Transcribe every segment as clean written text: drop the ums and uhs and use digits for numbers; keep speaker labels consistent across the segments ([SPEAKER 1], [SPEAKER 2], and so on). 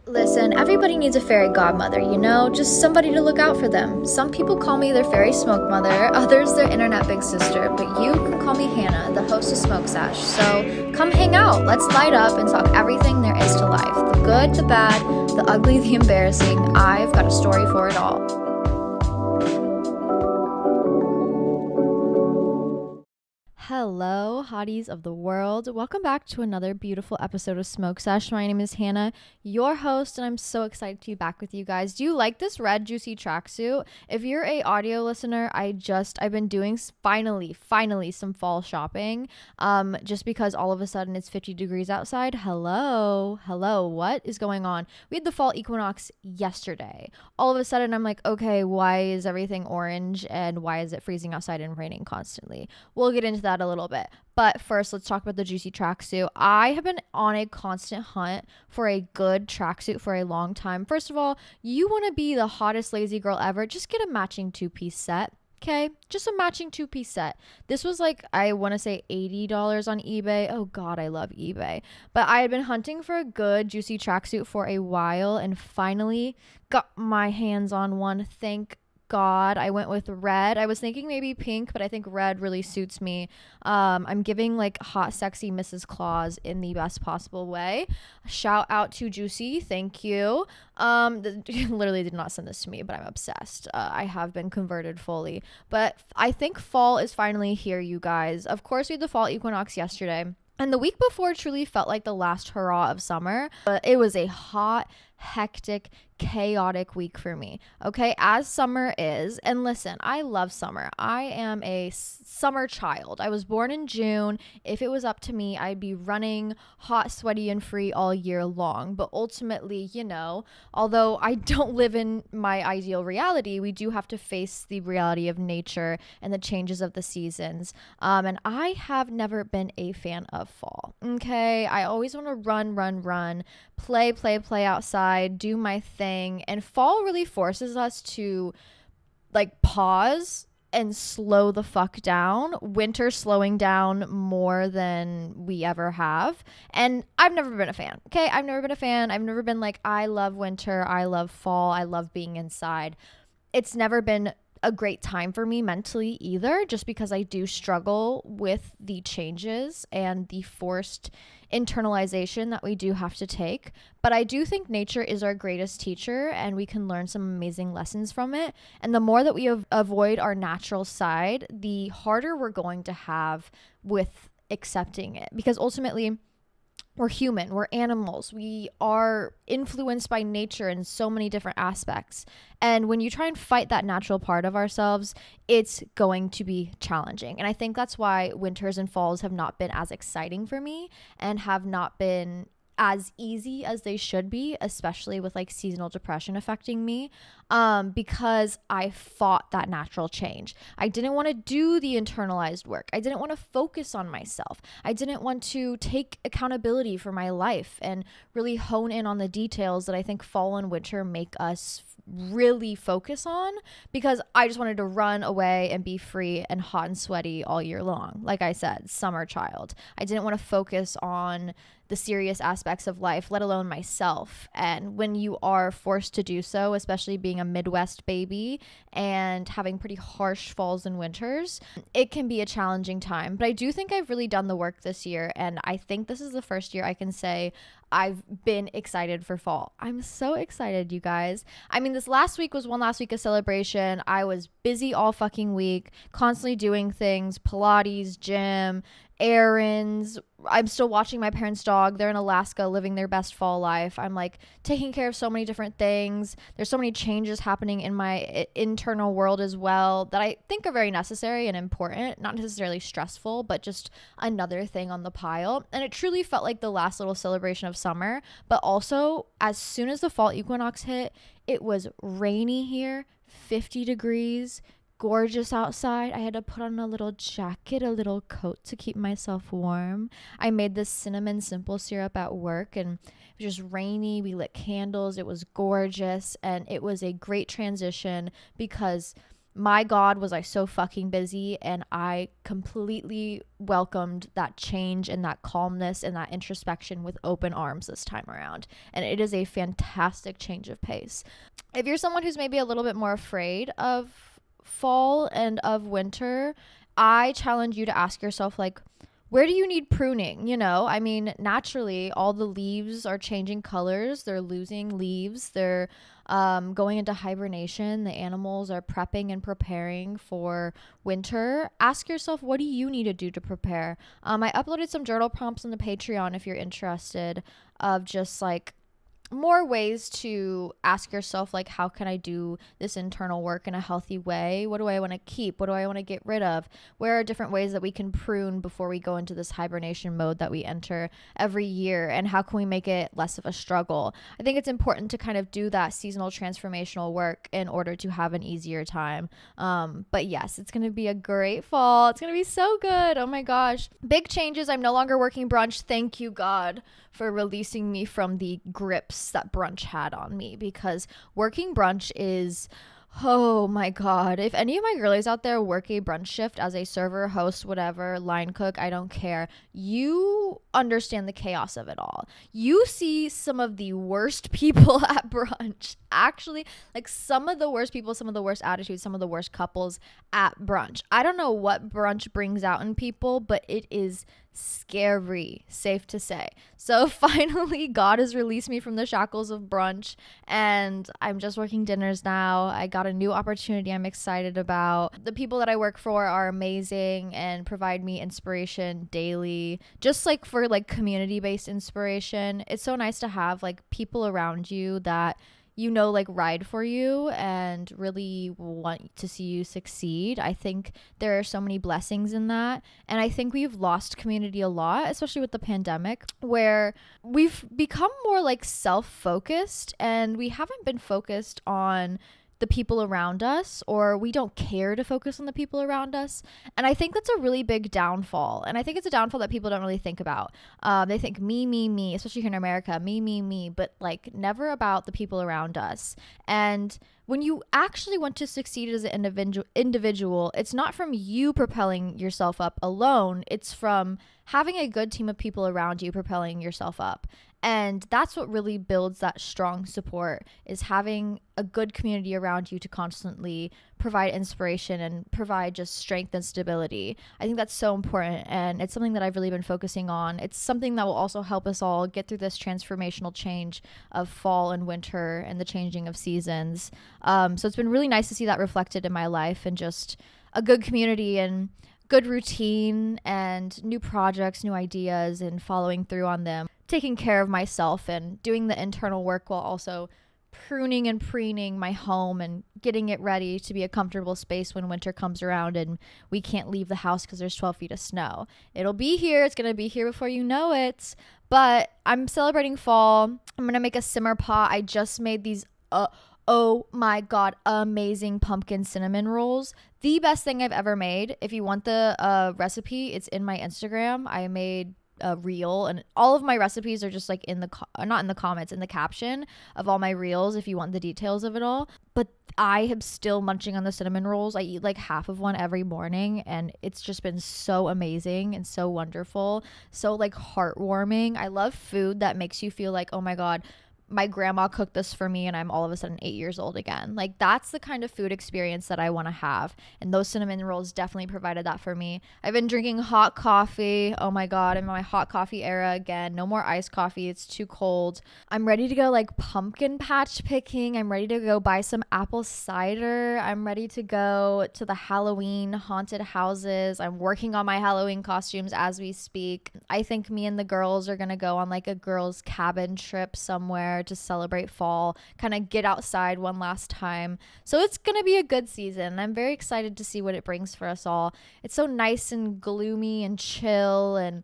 [SPEAKER 1] Listen, everybody needs a fairy godmother, just somebody to look out for them. Some people call me their fairy smoke mother, others their internet big sister, but you can call me Hannah, the host of Smoke Sash. So come hang out, let's light up and talk everything there is to life. The good, the bad, the ugly, the embarrassing. I've got a story for it all. Hello, hotties of the world. Welcome back to another beautiful episode of Smoke Sesh. My name is Hannah, your host, and I'm so excited to be back with you guys. Do you like this red juicy tracksuit? If you're a audio listener, I've been doing finally some fall shopping. Just because all of a sudden it's 50 degrees outside. Hello, what is going on? We had the fall equinox yesterday. All of a sudden I'm like, okay, why is everything orange and why is it freezing outside and raining constantly? We'll get into that a little bit, but first let's talk about the juicy tracksuit. I have been on a constant hunt for a good tracksuit for a long time. First of all, you want to be the hottest lazy girl ever, just get a matching two-piece set. Okay, just a matching two-piece set. This was like, I want to say $80 on eBay. Oh god, I love eBay. But I had been hunting for a good juicy tracksuit for a while and finally got my hands on one. Thank god. I went with red. I was thinking maybe pink, but I think red really suits me. I'm giving like hot sexy Mrs. Claus in the best possible way. Shout out to Juicy, thank you. Literally did not send this to me, but I'm obsessed. I have been converted fully, but I think fall is finally here, you guys. Of course, we had the fall equinox yesterday, and the week before truly felt like the last hurrah of summer, but it was a hot, hectic, chaotic week for me. Okay, as summer is, and listen, I love summer. I am a summer child. I was born in June. If it was up to me, I'd be running hot, sweaty, and free all year long. But ultimately, although I don't live in my ideal reality, we do have to face the reality of nature and the changes of the seasons. And I have never been a fan of fall. Okay, I always want to run, play outside, do my thing, and fall really forces us to like pause and slow the fuck down. Winter slowing down more than we ever have, and I've never been a fan. Okay, I've never been like, I love winter, I love fall, I love being inside. It's never been a great time for me mentally either, just because I do struggle with the changes and the forced internalization that we do have to take. But I do think nature is our greatest teacher and we can learn some amazing lessons from it. And the more that we avoid our natural side, the harder we're going to have with accepting it, because ultimately we're human, we're animals, we are influenced by nature in so many different aspects. And when you try and fight that natural part of ourselves, it's going to be challenging. And I think that's why winters and falls have not been as exciting for me and have not been as easy as they should be, especially with like seasonal depression affecting me, because I fought that natural change. I didn't want to do the internalized work. I didn't want to focus on myself. I didn't want to take accountability for my life and really hone in on the details that I think fall and winter make us really focus on, because I just wanted to run away and be free and hot and sweaty all year long. Like I said, summer child. I didn't want to focus on the serious aspects of life, let alone myself. And when you are forced to do so, especially being a Midwest baby and having pretty harsh falls and winters, it can be a challenging time. But I do think I've really done the work this year, and I think this is the first year I can say I've been excited for fall. I'm so excited, you guys. I mean, this last week was one last week of celebration. I was busy all fucking week, constantly doing things, Pilates, gym, errands. I'm still watching my parents' dog. They're in Alaska living their best fall life. I'm like taking care of so many different things. There's so many changes happening in my internal world as well that I think are very necessary and important, not necessarily stressful, but just another thing on the pile. And it truly felt like the last little celebration of summer. But also, as soon as the fall equinox hit, it was rainy here, 50 degrees, gorgeous outside. I had to put on a little jacket, a little coat to keep myself warm. I made this cinnamon simple syrup at work, and it was just rainy. We lit candles. It was gorgeous, and it was a great transition because my God, was I so fucking busy, and I completely welcomed that change and that calmness and that introspection with open arms this time around. And it is a fantastic change of pace. If you're someone who's maybe a little bit more afraid of fall and of winter, I challenge you to ask yourself, like, where do you need pruning? You know, I mean, naturally, all the leaves are changing colors. They're losing leaves. They're going into hibernation. The animals are prepping and preparing for winter. Ask yourself, what do you need to do to prepare? I uploaded some journal prompts on the Patreon if you're interested, of just like more ways to ask yourself, like, how can I do this internal work in a healthy way? What do I want to keep? What do I want to get rid of? Where are different ways that we can prune before we go into this hibernation mode that we enter every year? And how can we make it less of a struggle? I think it's important to kind of do that seasonal transformational work in order to have an easier time. But yes, it's going to be a great fall. It's going to be so good. Oh my gosh. Big changes. I'm no longer working brunch. Thank you, God, for releasing me from the grips that brunch had on me, because working brunch is, oh my God. If any of my girlies out there work a brunch shift as a server, host, whatever, line cook, I don't care. You understand the chaos of it all. You see some of the worst people at brunch. Actually, like some of the worst people, some of the worst attitudes, some of the worst couples at brunch. I don't know what brunch brings out in people, but it is scary, safe to say. So finally, God has released me from the shackles of brunch, and I'm just working dinners now. I got a new opportunity I'm excited about. The people that I work for are amazing and provide me inspiration daily, just like for like community-based inspiration. It's so nice to have like people around you that, you know, like ride for you and really want to see you succeed. I think there are so many blessings in that. And I think we've lost community a lot, especially with the pandemic, where we've become more like self-focused and we haven't been focused on the people around us, or we don't care to focus on the people around us. And I think that's a really big downfall. And I think it's a downfall that people don't really think about. They think me, especially here in America, me, but like never about the people around us. And when you actually want to succeed as an individual, it's not from you propelling yourself up alone. It's from having a good team of people around you propelling yourself up. And that's what really builds that strong support, is having a good community around you to constantly provide inspiration and provide just strength and stability. I think that's so important, and it's something that I've really been focusing on. It's something that will also help us all get through this transformational change of fall and winter and the changing of seasons. So it's been really nice to see that reflected in my life, and just a good community and good routine and new projects, new ideas, and following through on them, taking care of myself and doing the internal work while also pruning and preening my home and getting it ready to be a comfortable space when winter comes around and we can't leave the house because there's 12 feet of snow. It'll be here. It's going to be here before you know it. But I'm celebrating fall. I'm going to make a simmer pot. I just made these oh my God, amazing pumpkin cinnamon rolls. The best thing I've ever made. If you want the recipe, it's in my Instagram. I made a reel, and all of my recipes are just like in the not in the comments, in the caption of all my reels if you want the details of it all. But I am still munching on the cinnamon rolls. I eat like half of one every morning, and it's just been so amazing and so wonderful, so like heartwarming. I love food that makes you feel like, oh my God, my grandma cooked this for me and I'm all of a sudden 8 years old again. Like, that's the kind of food experience that I want to have. And those cinnamon rolls definitely provided that for me. I've been drinking hot coffee. Oh my God, I'm in my hot coffee era again. No more iced coffee. It's too cold. I'm ready to go like pumpkin patch picking. I'm ready to go buy some apple cider. I'm ready to go to the Halloween haunted houses. I'm working on my Halloween costumes as we speak. I think me and the girls are going to go on like a girls' cabin trip somewhere to celebrate fall, kind of get outside one last time. So it's going to be a good season. I'm very excited to see what it brings for us all. It's so nice and gloomy and chill, and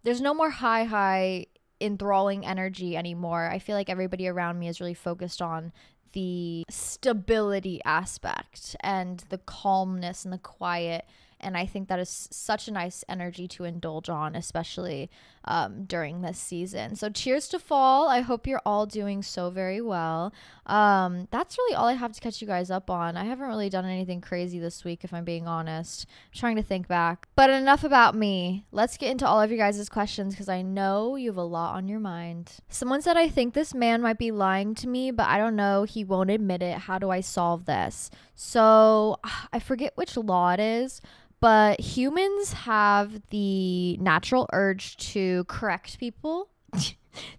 [SPEAKER 1] there's no more high enthralling energy anymore. I feel like everybody around me is really focused on the stability aspect and the calmness and the quiet And I think that is such a nice energy to indulge on, especially during this season. So cheers to fall. I hope you're all doing so very well. That's really all I have to catch you guys up on. I haven't really done anything crazy this week, if I'm being honest. I'm trying to think back. But enough about me. Let's get into all of your guys' questions, because I know you have a lot on your mind. Someone said, I think this man might be lying to me, but I don't know. He won't admit it. How do I solve this? So I forget which law it is, but humans have the natural urge to correct people,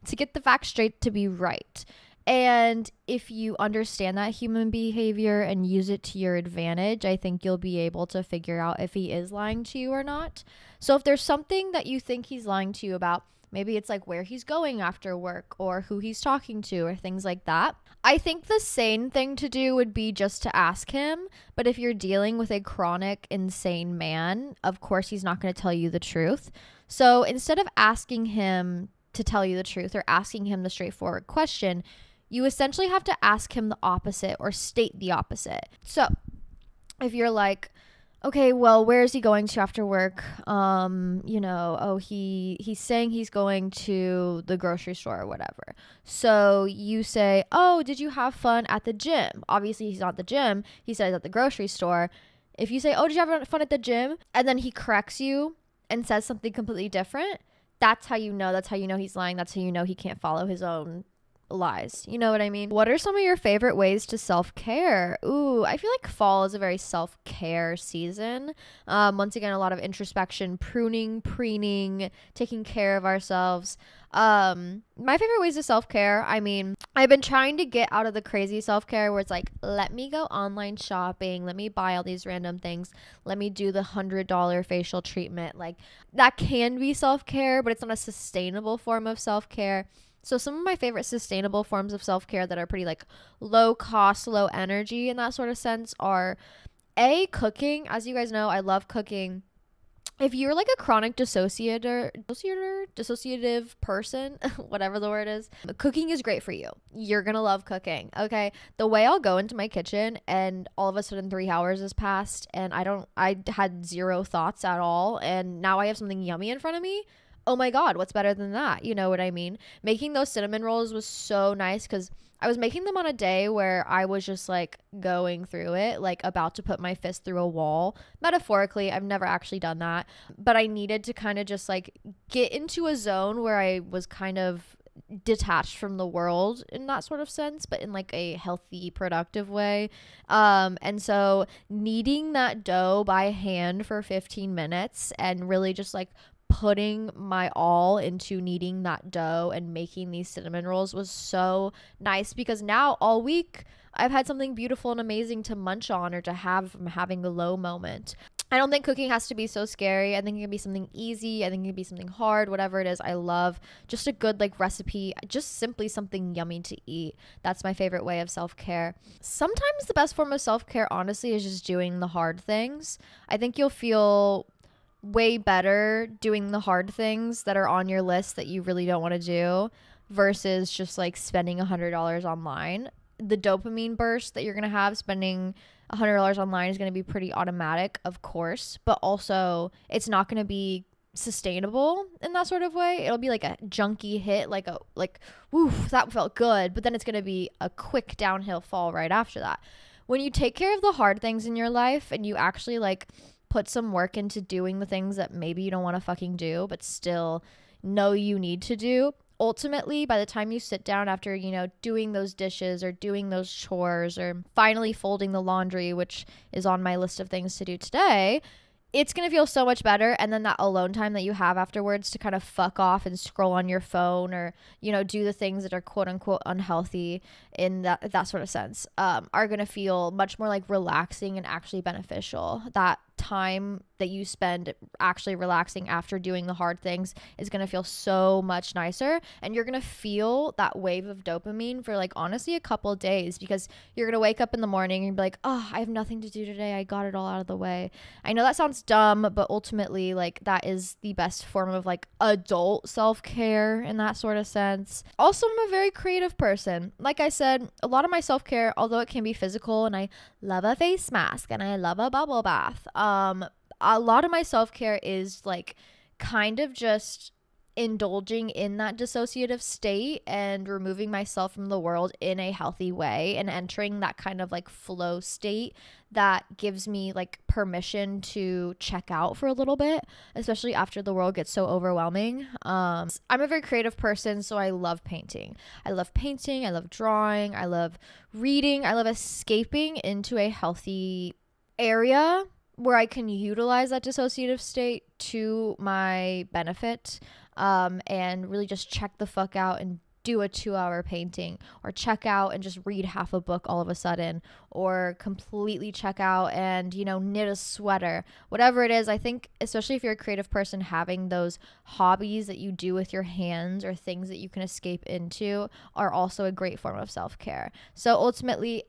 [SPEAKER 1] to get the facts straight, to be right. And if you understand that human behavior and use it to your advantage, I think you'll be able to figure out if he is lying to you or not. So if there's something that you think he's lying to you about, maybe it's like where he's going after work or who he's talking to or things like that, I think the sane thing to do would be just to ask him. But if you're dealing with a chronic, insane man, of course, he's not going to tell you the truth. So instead of asking him to tell you the truth or asking him the straightforward question, you essentially have to ask him the opposite or state the opposite. So if you're like, okay, well, where is he going to after work? He's saying he's going to the grocery store or whatever. So you say, oh, did you have fun at the gym? Obviously, he's not at the gym. He says at the grocery store. If you say, oh, did you have fun at the gym? And then he corrects you and says something completely different, that's how you know. That's how you know he's lying. That's how you know he can't follow his own lies. You know what I mean? What are some of your favorite ways to self-care? Ooh, I feel like fall is a very self-care season. Once again, a lot of introspection, pruning, preening, taking care of ourselves. My favorite ways to self-care, I mean, I've been trying to get out of the crazy self-care where it's like, let me go online shopping, let me buy all these random things, let me do the $100 facial treatment. Like, that can be self-care, but it's not a sustainable form of self-care. So some of my favorite sustainable forms of self-care that are pretty like low cost, low energy in that sort of sense are cooking. As you guys know, I love cooking. If you're like a chronic dissociative person, whatever the word is, cooking is great for you. You're going to love cooking. Okay. The way I'll go into my kitchen and all of a sudden 3 hours has passed and I had zero thoughts at all. And now I have something yummy in front of me. Oh my God, what's better than that? You know what I mean? Making those cinnamon rolls was so nice because I was making them on a day where I was just like going through it, like about to put my fist through a wall. Metaphorically, I've never actually done that, but I needed to kind of just like get into a zone where I was kind of detached from the world in that sort of sense, but in like a healthy, productive way. And so kneading that dough by hand for 15 minutes and really just like putting my all into kneading that dough and making these cinnamon rolls was so nice because now all week I've had something beautiful and amazing to munch on or to have from having a low moment. I don't think cooking has to be so scary. I think it can be something easy. I think it can be something hard, whatever it is. I love just a good like recipe, just simply something yummy to eat. That's my favorite way of self-care. Sometimes the best form of self-care, honestly, is just doing the hard things. I think you'll feel way better doing the hard things that are on your list that you really don't want to do versus just like spending $100 online. The dopamine burst that you're going to have spending $100 online is going to be pretty automatic, of course, but also it's not going to be sustainable in that sort of way. It'll be like a junky hit, like woof, that felt good, but then it's going to be a quick downhill fall right after that. When you take care of the hard things in your life and you actually like put some work into doing the things that maybe you don't want to fucking do, but still know you need to do, ultimately, by the time you sit down after, doing those dishes or doing those chores or finally folding the laundry, which is on my list of things to do today, it's going to feel so much better. And then that alone time that you have afterwards to kind of fuck off and scroll on your phone or, do the things that are quote unquote unhealthy in that sort of sense, are going to feel much more like relaxing and actually beneficial. That time that you spend actually relaxing after doing the hard things is going to feel so much nicer, and you're going to feel that wave of dopamine for like honestly a couple of days, because you're going to wake up in the morning and be like, oh, I have nothing to do today, I got it all out of the way. I know that sounds dumb, but ultimately like that is the best form of like adult self-care in that sort of sense. Also, I'm a very creative person. Like I said, a lot of my self-care, although it can be physical, and I love a face mask and I love a bubble bath, a lot of my self-care is like kind of just indulging in that dissociative state and removing myself from the world in a healthy way and entering that kind of like flow state that gives me like permission to check out for a little bit, especially after the world gets so overwhelming. I'm a very creative person, so I love painting. I love drawing, I love reading, I love escaping into a healthy area where I can utilize that dissociative state to my benefit, and really just check the fuck out and do a 2-hour painting, or check out and just read half a book all of a sudden, or completely check out and, you know, knit a sweater, whatever it is. I think, especially if you're a creative person, having those hobbies that you do with your hands or things that you can escape into are also a great form of self-care. So ultimately,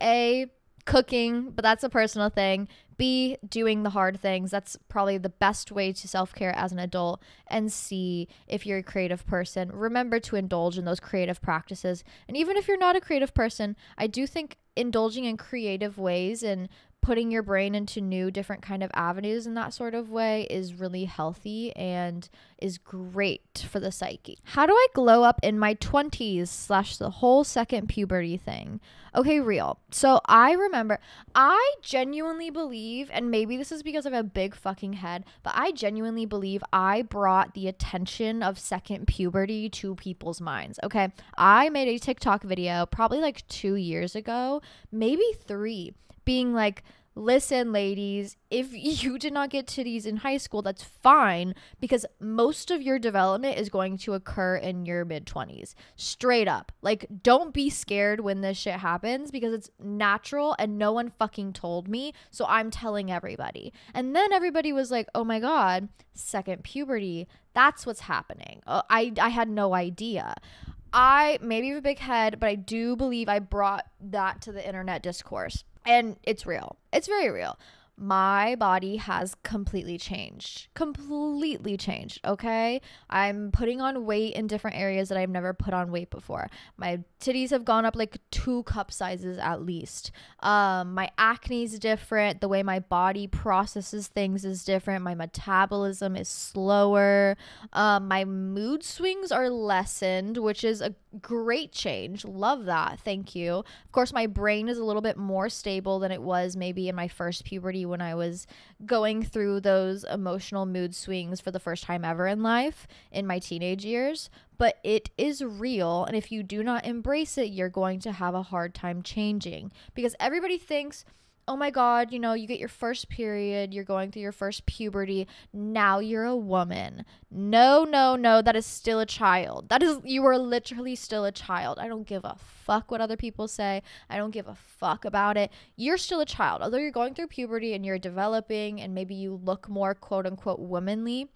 [SPEAKER 1] cooking, but that's a personal thing. B, doing the hard things. That's probably the best way to self-care as an adult. And C, if you're a creative person, remember to indulge in those creative practices. And even if you're not a creative person, I do think indulging in creative ways and putting your brain into new different kind of avenues in that sort of way is really healthy and is great for the psyche. How do I glow up in my 20s / the whole second puberty thing? Okay, real. So I remember, I genuinely believe, and maybe this is because I have a big fucking head, but I genuinely believe I brought the attention of second puberty to people's minds. Okay, I made a TikTok video probably like 2 years ago, maybe 3, being like, listen, ladies, if you did not get titties in high school, that's fine, because most of your development is going to occur in your mid-20s. Straight up. Like, don't be scared when this shit happens, because it's natural and no one fucking told me, so I'm telling everybody. And then everybody was like, oh my god, second puberty, that's what's happening. I had no idea. I maybe have a big head, but I do believe I brought that to the internet discourse. And it's real. It's very real. My body has completely changed, okay? I'm putting on weight in different areas that I've never put on weight before. My titties have gone up like 2 cup sizes at least. My acne is different. The way my body processes things is different. My metabolism is slower. My mood swings are lessened, which is a great change. Love that. Thank you. Of course, my brain is a little bit more stable than it was maybe in my first puberty when I was going through those emotional mood swings for the first time ever in life in my teenage years. But it is real, and if you do not embrace it, you're going to have a hard time changing, because everybody thinks, oh my god, you know, you get your first period, you're going through your first puberty, now you're a woman. No, that is still a child. You are literally still a child. I don't give a fuck what other people say. I don't give a fuck about it. You're still a child. Although you're going through puberty and you're developing and maybe you look more quote unquote womanly,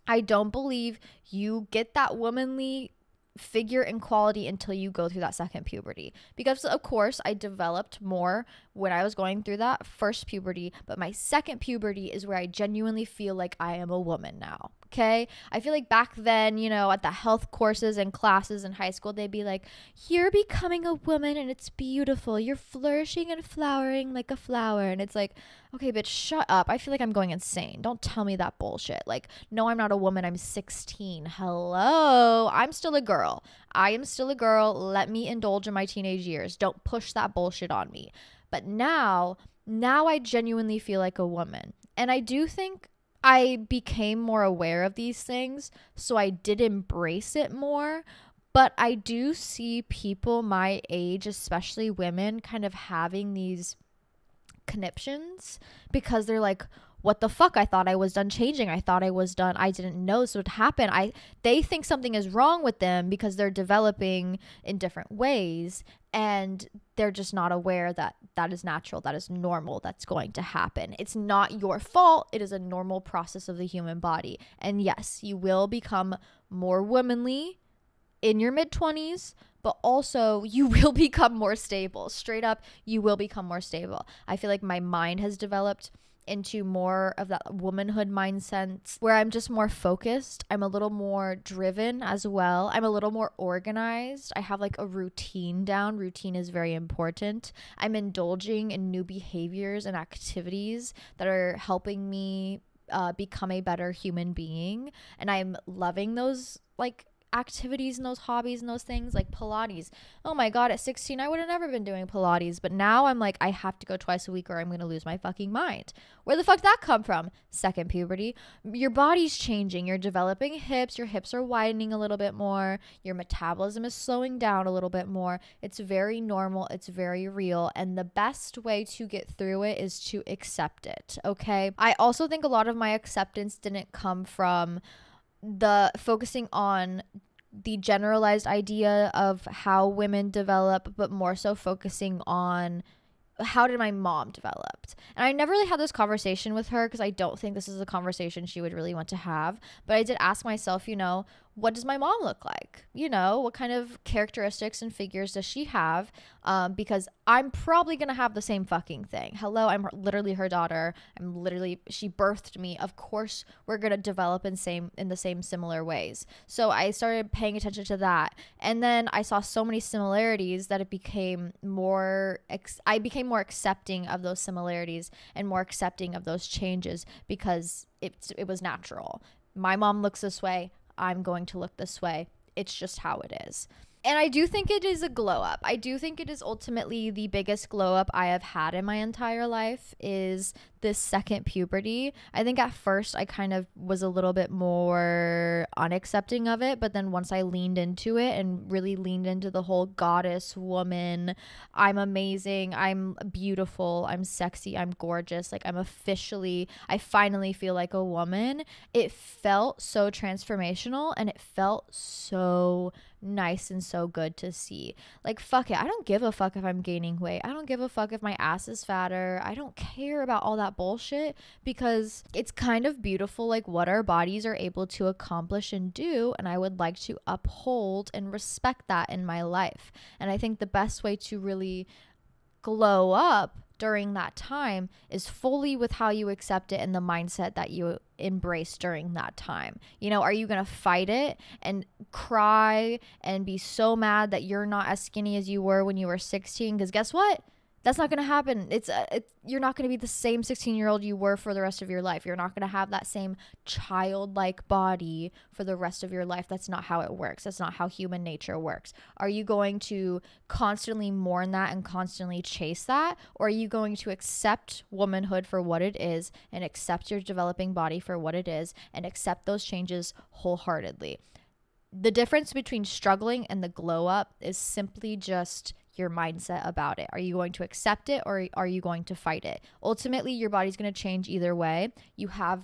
[SPEAKER 1] I don't believe you get that womanly figure and quality until you go through that second puberty, because of course I developed more when I was going through that first puberty, but my second puberty is where I genuinely feel like I am a woman now. Okay, I feel like back then, you know, at the health courses and classes in high school, they'd be like, you're becoming a woman and it's beautiful, you're flourishing and flowering like a flower, and it's like, okay, bitch, shut up. I feel like I'm going insane. Don't tell me that bullshit. Like, no, I'm not a woman. I'm 16. Hello. I'm still a girl. I am still a girl. Let me indulge in my teenage years. Don't push that bullshit on me. But now I genuinely feel like a woman. And I do think I became more aware of these things, so I did embrace it more. But I do see people my age, especially women, kind of having these conniptions, because they're like, what the fuck? I thought I was done changing. I thought I was done. I didn't know this would happen. They think something is wrong with them because they're developing in different ways, and they're just not aware that that is natural, that is normal, that's going to happen. It's not your fault. It is a normal process of the human body. And yes, you will become more womanly in your mid-20s, but also you will become more stable. Straight up, you will become more stable. I feel like my mind has developed into more of that womanhood mindset where I'm just more focused. I'm a little more driven as well. I'm a little more organized. I have like a routine down. Routine is very important. I'm indulging in new behaviors and activities that are helping me become a better human being. And I'm loving those like activities and those hobbies and those things like Pilates. Oh my God, at 16, I would have never been doing Pilates. But now I'm like, I have to go twice a week or I'm going to lose my fucking mind. Where the fuck did that come from? Second puberty. Your body's changing. You're developing hips. Your hips are widening a little bit more. Your metabolism is slowing down a little bit more. It's very normal. It's very real. And the best way to get through it is to accept it. Okay. I also think a lot of my acceptance didn't come from the focusing on the generalized idea of how women develop, but more so focusing on how did my mom develop. And I never really had this conversation with her because I don't think this is a conversation she would really want to have. But I did ask myself, what does my mom look like? What kind of characteristics and figures does she have? Because I'm probably going to have the same fucking thing. Hello, I'm literally her daughter. She birthed me. Of course, we're going to develop in the same similar ways. So I started paying attention to that. And then I saw so many similarities that I became more accepting of those similarities and more accepting of those changes because it was natural. My mom looks this way. I'm going to look this way. It's just how it is. And I do think it is a glow up. I do think it is ultimately the biggest glow up I have had in my entire life is this second puberty. I think at first I kind of was a little bit more unaccepting of it, but then once I leaned into it and really leaned into the whole goddess woman, I'm amazing, I'm beautiful, I'm sexy, I'm gorgeous, like I finally feel like a woman. It felt so transformational and it felt so nice and so good to see. Like, fuck it, I don't give a fuck if I'm gaining weight. I don't give a fuck if my ass is fatter. I don't care about all that bullshit because it's kind of beautiful like what our bodies are able to accomplish and do, and I would like to uphold and respect that in my life. And I think the best way to really glow up during that time is fully with how you accept it and the mindset that you embrace during that time. Are you going to fight it and cry and be so mad that you're not as skinny as you were when you were 16? Because guess what? That's not going to happen. You're not going to be the same 16-year-old you were for the rest of your life. You're not going to have that same childlike body for the rest of your life. That's not how it works. That's not how human nature works. Are you going to constantly mourn that and constantly chase that? Or are you going to accept womanhood for what it is and accept your developing body for what it is and accept those changes wholeheartedly? The difference between struggling and the glow up is simply just your mindset about it. Are you going to accept it or are you going to fight it? Ultimately, your body's going to change either way. You have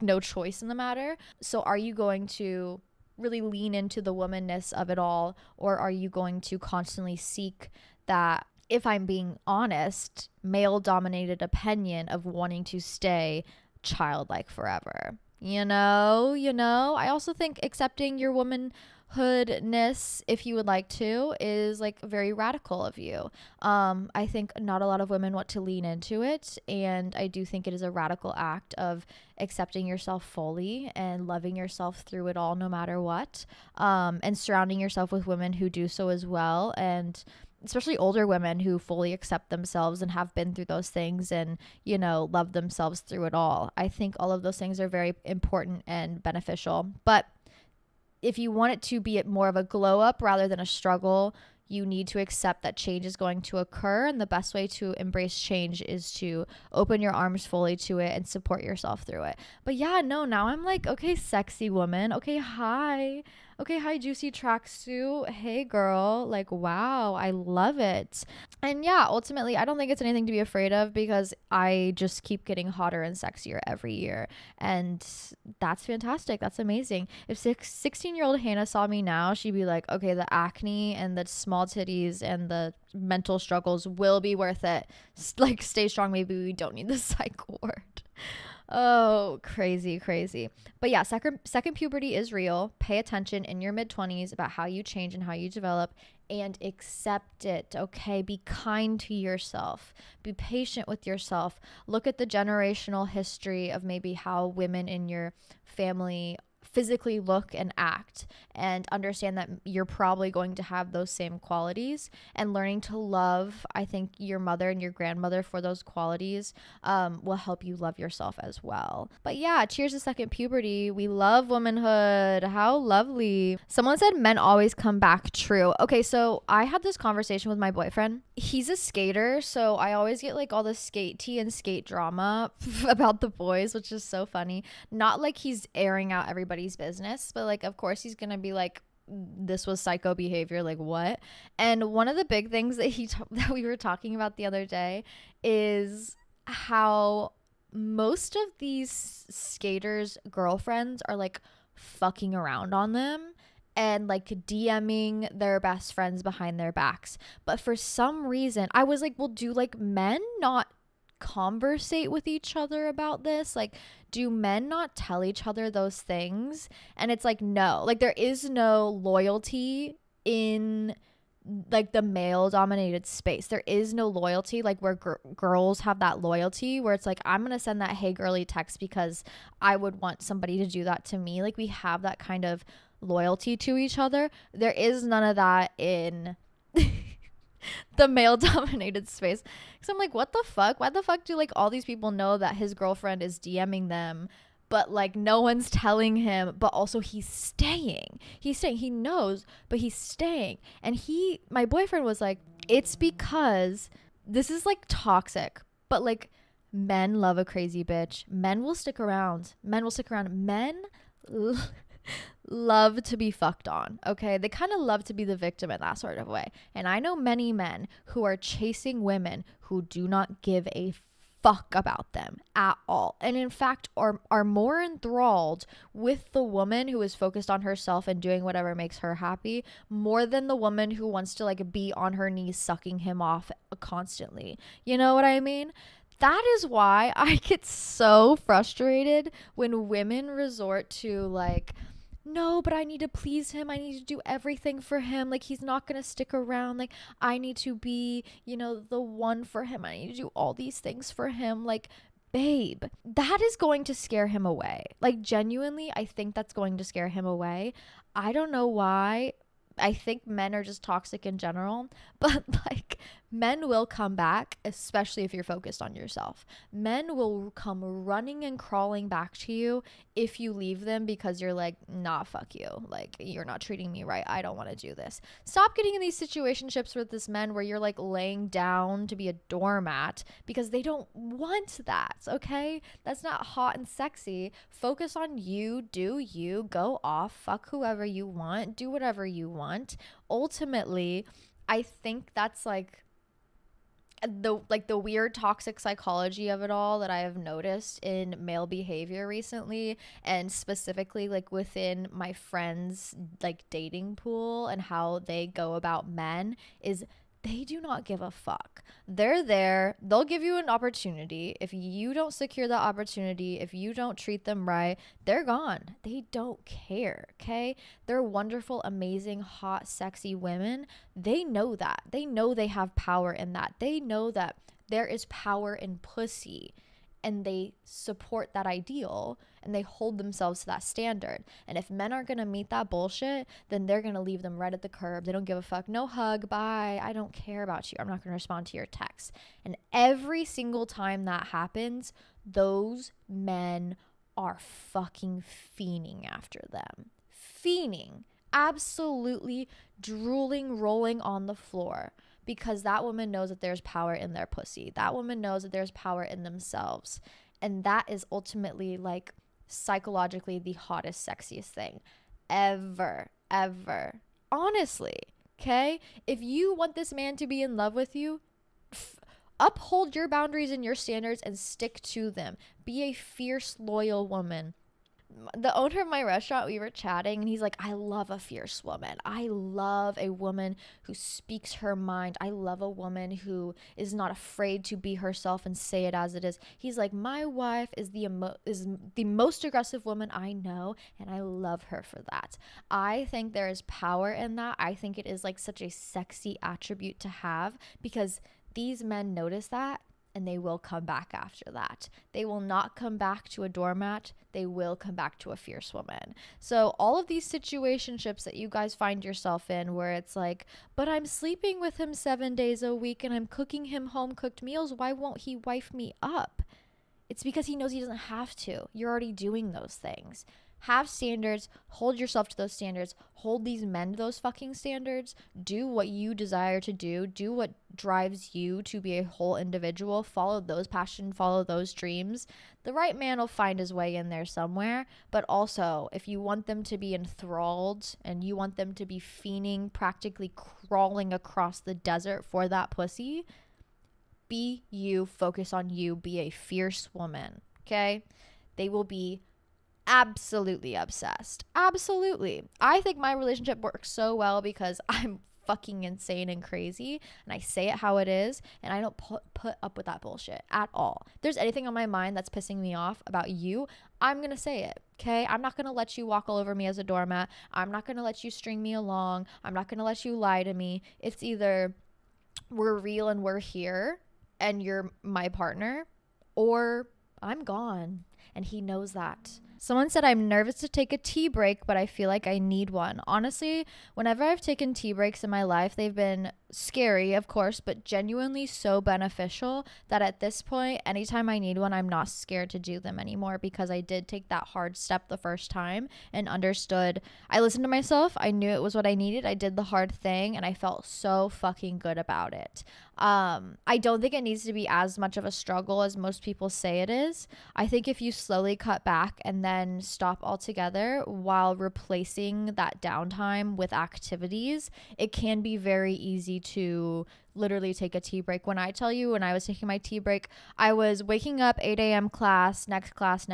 [SPEAKER 1] no choice in the matter. So are you going to really lean into the womanness of it all, or are you going to constantly seek that, if I'm being honest, male dominated opinion of wanting to stay childlike forever? I also think accepting your womanhoodness, if you would like to, is very radical of you. I think not a lot of women want to lean into it, and I do think it is a radical act of accepting yourself fully and loving yourself through it all, no matter what, and surrounding yourself with women who do so as well, and especially older women who fully accept themselves and have been through those things and, love themselves through it all. I think all of those things are very important and beneficial. But if you want it to be more of a glow up rather than a struggle, you need to accept that change is going to occur. And the best way to embrace change is to open your arms fully to it and support yourself through it. But yeah, no, now I'm okay, sexy woman. Okay, hi, juicy tracksuit. Hey, girl. Wow, I love it. And yeah, ultimately, I don't think it's anything to be afraid of because I just keep getting hotter and sexier every year. And that's fantastic. That's amazing. If 16-year-old Hannah saw me now, she'd be like, okay, the acne and the small titties and the mental struggles will be worth it. Stay strong. Maybe we don't need the psych ward. Oh, crazy. But yeah, second puberty is real. Pay attention in your mid-20s about how you change and how you develop and accept it, okay? Be kind to yourself. Be patient with yourself. Look at the generational history of maybe how women in your family physically look and act, and understand that you're probably going to have those same qualities, and learning to love, I think, your mother and your grandmother for those qualities will help you love yourself as well. But yeah, cheers to second puberty. We love womanhood. How lovely. Someone said men always come back. True. Okay, so I had this conversation with my boyfriend. He's a skater, so I always get like all the skate tea and skate drama about the boys, which is so funny. Not like he's airing out everybody's business, but like, of course, he's gonna be like, this was psycho behavior, like what? And one of the big things that that we were talking about the other day is how most of these skaters' girlfriends are like fucking around on them and like DMing their best friends behind their backs. But for some reason, I was like, well, do like men not conversate with each other about this? Like, do men not tell each other those things? And it's like, no, like there is no loyalty in like the male dominated space. There is no loyalty like where girls have that loyalty where it's like, I'm gonna send that hey girly text because I would want somebody to do that to me. Like we have that kind of loyalty to each other. There is none of that in the male dominated space. Because I'm like, what the fuck? Why the fuck do like all these people know that his girlfriend is DMing them, but like no one's telling him? But also he's staying. He knows, but he's staying. And my boyfriend was like, it's because this is like toxic, but like men love a crazy bitch. Men will stick around. Men love to be fucked on, okay? They kind of love to be the victim in that sort of way. And I know many men who are chasing women who do not give a fuck about them at all, and in fact are more enthralled with the woman who is focused on herself and doing whatever makes her happy, more than the woman who wants to like be on her knees sucking him off constantly. You know what I mean? That is why I get so frustrated when women resort to like, no, but I need to please him. I need to do everything for him. Like, he's not going to stick around. Like, I need to be, the one for him. I need to do all these things for him. Like, babe, that is going to scare him away. Like, genuinely, I think that's going to scare him away. I don't know why. I think men are just toxic in general, but like men will come back, especially if you're focused on yourself. Men will come running and crawling back to you if you leave them because you're like, nah, fuck you. Like, you're not treating me right. I don't want to do this. Stop getting in these situationships with this men where you're like laying down to be a doormat because they don't want that, okay? That's not hot and sexy. Focus on you, do you, go off, fuck whoever you want, do whatever you want. Ultimately, I think that's like the weird toxic psychology of it all that I have noticed in male behavior recently, and specifically like within my friends like dating pool and how they go about men, is they do not give a fuck. They're there. They'll give you an opportunity. If you don't secure that opportunity, if you don't treat them right, they're gone. They don't care, okay? They're wonderful, amazing, hot, sexy women. They know that. They know they have power in that. They know that there is power in pussy, and they support that ideal and they hold themselves to that standard. And if men aren't going to meet that bullshit, then they're going to leave them right at the curb. They don't give a fuck. No hug. Bye. I don't care about you. I'm not going to respond to your text. And every single time that happens, those men are fucking fiending after them. Fiending. Absolutely drooling, rolling on the floor. Because that woman knows that there's power in their pussy. That woman knows that there's power in themselves. And that is ultimately like psychologically the hottest, sexiest thing ever, ever. Honestly, okay? If you want this man to be in love with you, uphold your boundaries and your standards and stick to them. Be a fierce, loyal woman. The owner of my restaurant, we were chatting and he's like, I love a fierce woman. I love a woman who speaks her mind. I love a woman who is not afraid to be herself and say it as it is. He's like, my wife is the most aggressive woman I know, and I love her for that. I think there is power in that. I think it is like such a sexy attribute to have, because these men notice that and they will come back after that. They will not come back to a doormat. They will come back to a fierce woman. So all of these situationships that you guys find yourself in where it's like, but I'm sleeping with him 7 days a week and I'm cooking him home cooked meals. Why won't he wife me up? It's because he knows he doesn't have to. You're already doing those things. Have standards, hold yourself to those standards, hold these men to those fucking standards, do what you desire to do what drives you to be a whole individual, follow those passions, follow those dreams. The right man will find his way in there somewhere, but also if you want them to be enthralled and you want them to be fiending, practically crawling across the desert for that pussy, be you, focus on you, be a fierce woman, okay? They will be absolutely obsessed. Absolutely. I think my relationship works so well because I'm fucking insane and crazy and I say it how it is and I don't put up with that bullshit at all. If there's anything on my mind that's pissing me off about you, I'm gonna say it, okay? I'm not gonna let you walk all over me as a doormat. I'm not gonna let you string me along. I'm not gonna let you lie to me. It's either we're real and we're here and you're my partner, or I'm gone, and he knows that. Someone said, I'm nervous to take a tea break, but I feel like I need one. Honestly, whenever I've taken tea breaks in my life, they've been scary, of course, but genuinely so beneficial that at this point, anytime I need one, I'm not scared to do them anymore because I did take that hard step the first time and understood. I listened to myself. I knew it was what I needed. I did the hard thing and I felt so fucking good about it. I don't think it needs to be as much of a struggle as most people say it is. I think if you slowly cut back and then stop altogether while replacing that downtime with activities, it can be very easy to literally take a tea break. When I tell you, when I was taking my tea break, I was waking up 8 a.m. class, next class,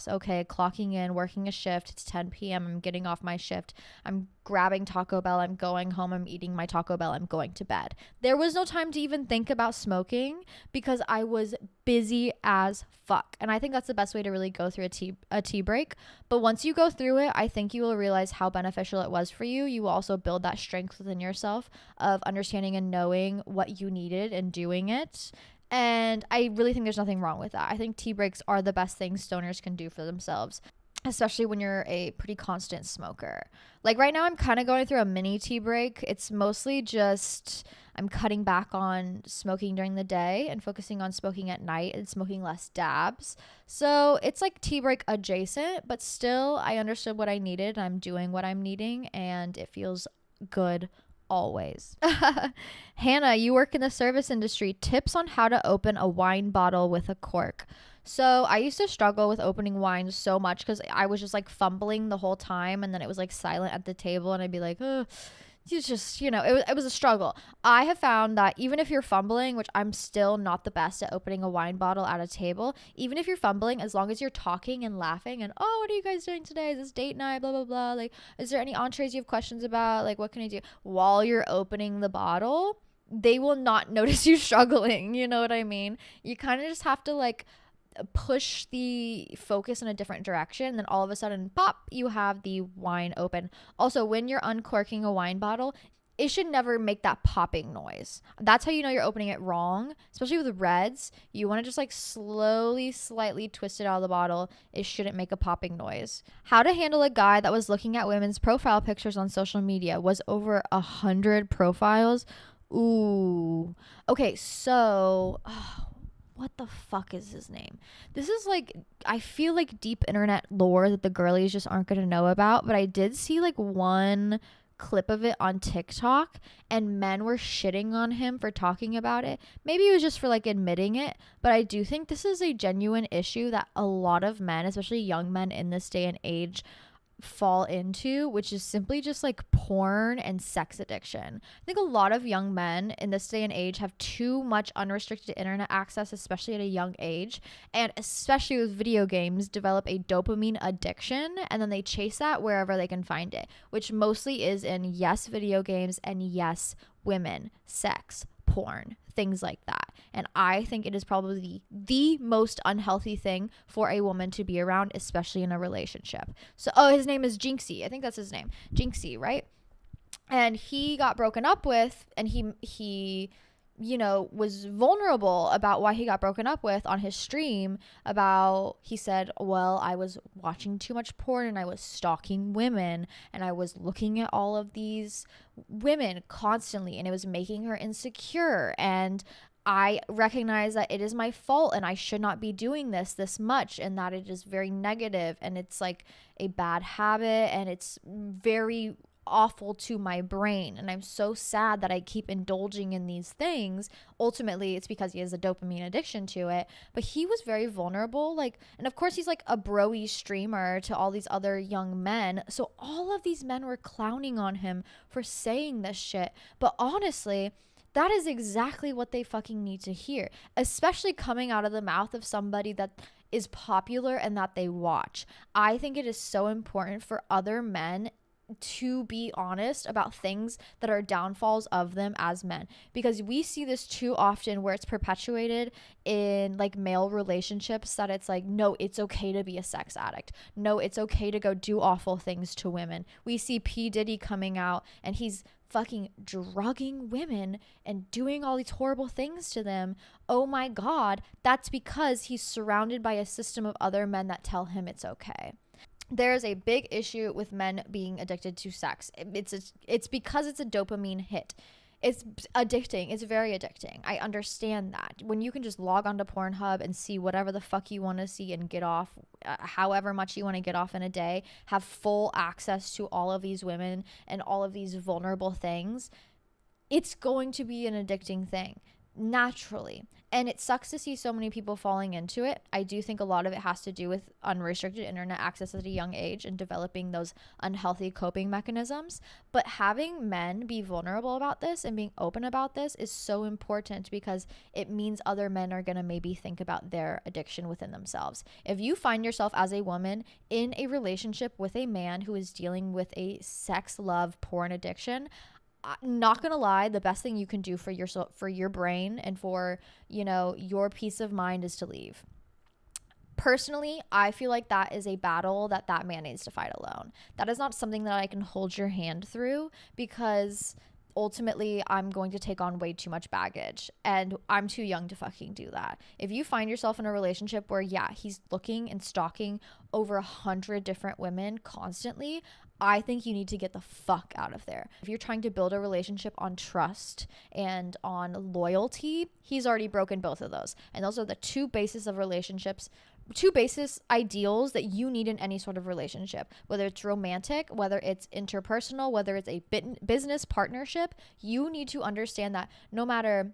[SPEAKER 1] okay, clocking in, working a shift, it's 10 p.m., I'm getting off my shift, I'm grabbing Taco Bell, I'm going home, I'm eating my Taco Bell, I'm going to bed. There was no time to even think about smoking because I was busy as fuck. And I think that's the best way to really go through a tea break. But once you go through it, I think you will realize how beneficial it was for you. You will also build that strength within yourself of understanding and knowing what you needed and doing it. And I really think there's nothing wrong with that. I think tea breaks are the best things stoners can do for themselves, especially when you're a pretty constant smoker. Like right now, I'm kind of going through a mini tea break. It's mostly just I'm cutting back on smoking during the day and focusing on smoking at night and smoking less dabs. So it's like tea break adjacent, but still I understood what I needed. I'm doing what I'm needing and it feels good always. Hannah, you work in the service industry. Tips on how to open a wine bottle with a cork. So I used to struggle with opening wine so much because I was just like fumbling the whole time and then it was like silent at the table and I'd be like, oh, it's just, it was a struggle. I have found that even if you're fumbling, which I'm still not the best at opening a wine bottle at a table, even if you're fumbling, as long as you're talking and laughing and, oh, what are you guys doing today? Is this date night? Blah, blah, blah. Like, is there any entrees you have questions about? Like, what can I do? While you're opening the bottle, they will not notice you struggling. You know what I mean? You kind of just have to like push the focus in a different direction, and then all of a sudden pop, you have the wine open. Also, when you're uncorking a wine bottle, it should never make that popping noise. That's how you know you're opening it wrong, especially with reds. You want to just like slowly, slightly twist it out of the bottle. It shouldn't make a popping noise. How to handle a guy that was looking at women's profile pictures on social media. Was over 100 profiles. Ooh. Okay, so what the fuck is his name? This is like, I feel like deep internet lore that the girlies just aren't going to know about, but I did see like one clip of it on TikTok and men were shitting on him for talking about it. Maybe it was just for like admitting it, but I do think this is a genuine issue that a lot of men, especially young men in this day and age, fall into, which is simply just like porn and sex addiction. I think a lot of young men in this day and age have too much unrestricted internet access, especially at a young age, and especially with video games, develop a dopamine addiction, and then they chase that wherever they can find it, which mostly is in, yes, video games, and yes, women, sex, porn, things like that. And I think it is probably the most unhealthy thing for a woman to be around, especially in a relationship. So, his name is Jinxie. I think that's his name. Jinxie, right? And he got broken up with, and he was vulnerable about why he got broken up with on his stream. About, he said, well, I was watching too much porn and I was stalking women and I was looking at all of these women constantly and it was making her insecure, and I recognize that it is my fault and I should not be doing this much, and that it is very negative and it's like a bad habit and it's very awful to my brain, and I'm so sad that I keep indulging in these things. Ultimately it's because he has a dopamine addiction to it, but he was very vulnerable, like, and of course he's like a broy streamer to all these other young men, so all of these men were clowning on him for saying this shit. But honestly, that is exactly what they fucking need to hear, especially coming out of the mouth of somebody that is popular and that they watch. I think it is so important for other men to be honest about things that are downfalls of them as men, because we see this too often where it's perpetuated in like male relationships, that it's like, no, it's okay to be a sex addict, no, it's okay to go do awful things to women. We see P. Diddy coming out and he's fucking drugging women and doing all these horrible things to them. Oh my God, that's because he's surrounded by a system of other men that tell him it's okay. There's a big issue with men being addicted to sex. It's because it's a dopamine hit. It's addicting. It's very addicting. I understand that. When you can just log onto Pornhub and see whatever the fuck you want to see and get off however much you want to get off in a day, have full access to all of these women and all of these vulnerable things, it's going to be an addicting thing naturally. And it sucks to see so many people falling into it. I do think a lot of it has to do with unrestricted internet access at a young age and developing those unhealthy coping mechanisms. But having men be vulnerable about this and being open about this is so important, because it means other men are going to maybe think about their addiction within themselves. If you find yourself as a woman in a relationship with a man who is dealing with a sex, love, porn addiction, not gonna lie, the best thing you can do for your brain and for your peace of mind is to leave. Personally, I feel like that is a battle that man needs to fight alone. That is not something that I can hold your hand through, because ultimately I'm going to take on way too much baggage and I'm too young to fucking do that. If you find yourself in a relationship where he's looking and stalking over 100 different women constantly, I think you need to get the fuck out of there. If you're trying to build a relationship on trust and on loyalty, he's already broken both of those. And those are the two bases of relationships, two basis ideals that you need in any sort of relationship, whether it's romantic, whether it's interpersonal, whether it's a business partnership. You need to understand that no matter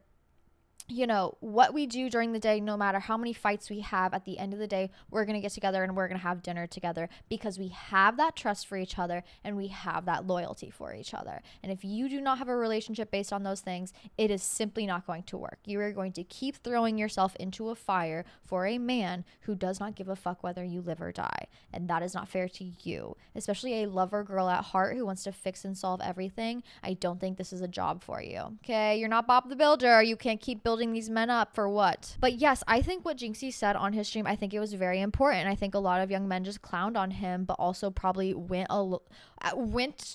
[SPEAKER 1] what we do during the day, no matter how many fights we have, at the end of the day, we're going to get together and we're going to have dinner together, because we have that trust for each other and we have that loyalty for each other. And if you do not have a relationship based on those things, it is simply not going to work. You are going to keep throwing yourself into a fire for a man who does not give a fuck whether you live or die. And that is not fair to you, especially a lover girl at heart who wants to fix and solve everything. I don't think this is a job for you. Okay, you're not Bob the Builder. You can't keep building these men up for what? But yes, I think what Jinxie said on his stream, I think it was very important. I think a lot of young men just clowned on him, but also probably went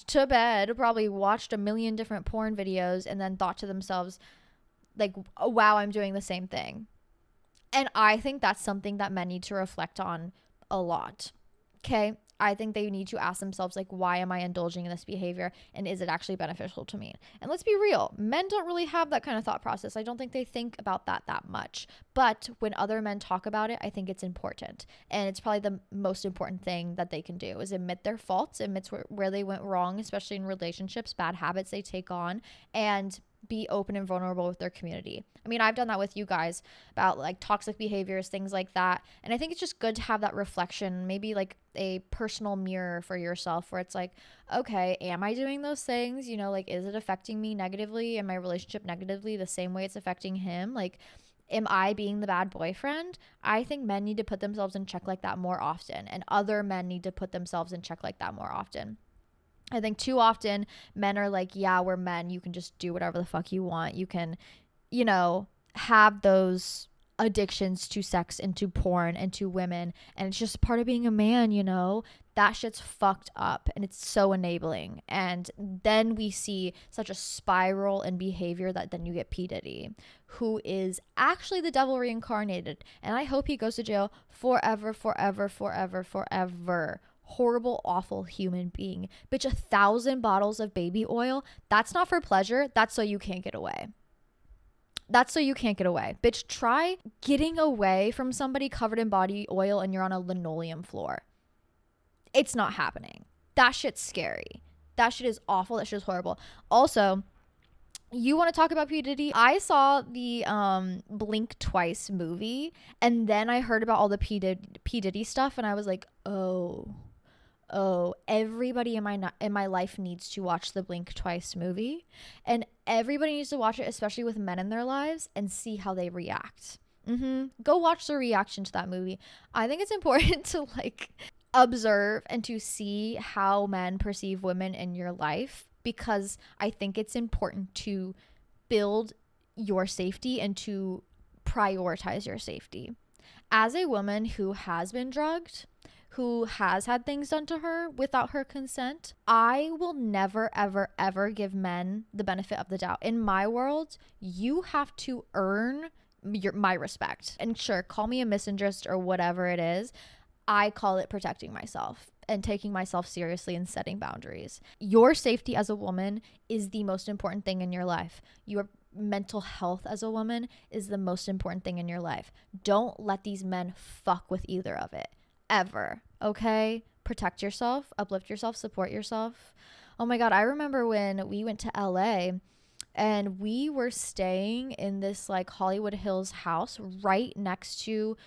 [SPEAKER 1] to bed, probably watched a million different porn videos, and then thought to themselves, like, oh, wow, I'm doing the same thing. And I think that's something that men need to reflect on a lot. Okay, I think they need to ask themselves, like, why am I indulging in this behavior, and is it actually beneficial to me? And let's be real, men don't really have that kind of thought process. I don't think they think about that much. But when other men talk about it, I think it's important. And it's probably the most important thing that they can do is admit their faults, admit where they went wrong, especially in relationships, bad habits they take on, and be open and vulnerable with their community. I mean, I've done that with you guys about like toxic behaviors, things like that. And I think it's just good to have that reflection, maybe like a personal mirror for yourself where it's like, okay, am I doing those things? Like, is it affecting me negatively in my relationship negatively the same way it's affecting him? Like, am I being the bad boyfriend? I think men need to put themselves in check like that more often, and other men need to put themselves in check like that more often. I think too often men are like, yeah, we're men. You can just do whatever the fuck you want. You can, have those addictions to sex and to porn and to women. And it's just part of being a man, That shit's fucked up, and it's so enabling. And then we see such a spiral in behavior that then you get P. Diddy, who is actually the devil reincarnated. And I hope he goes to jail forever, forever, forever, forever. Horrible, awful human being. Bitch, 1,000 bottles of baby oil. That's not for pleasure. That's so you can't get away. That's so you can't get away. Bitch, try getting away from somebody covered in body oil and you're on a linoleum floor. It's not happening. That shit's scary. That shit is awful. That shit is horrible. Also, you want to talk about P. Diddy? I saw the Blink Twice movie, and then I heard about all the P. Diddy stuff, and I was like, oh, everybody in my life needs to watch the Blink Twice movie, and everybody needs to watch it, especially with men in their lives, and see how they react. Go watch the reaction to that movie. I think it's important to observe and to see how men perceive women in your life, because I think it's important to build your safety and to prioritize your safety. As a woman who has been drugged, who has had things done to her without her consent, I will never, ever, ever give men the benefit of the doubt. In my world, you have to earn my respect. And sure, call me a misandrist or whatever it is. I call it protecting myself and taking myself seriously and setting boundaries. Your safety as a woman is the most important thing in your life. Your mental health as a woman is the most important thing in your life. Don't let these men fuck with either of it. Ever. Okay? Protect yourself, uplift yourself, support yourself. Oh my God, I remember when we went to LA and we were staying in this Hollywood Hills house right next to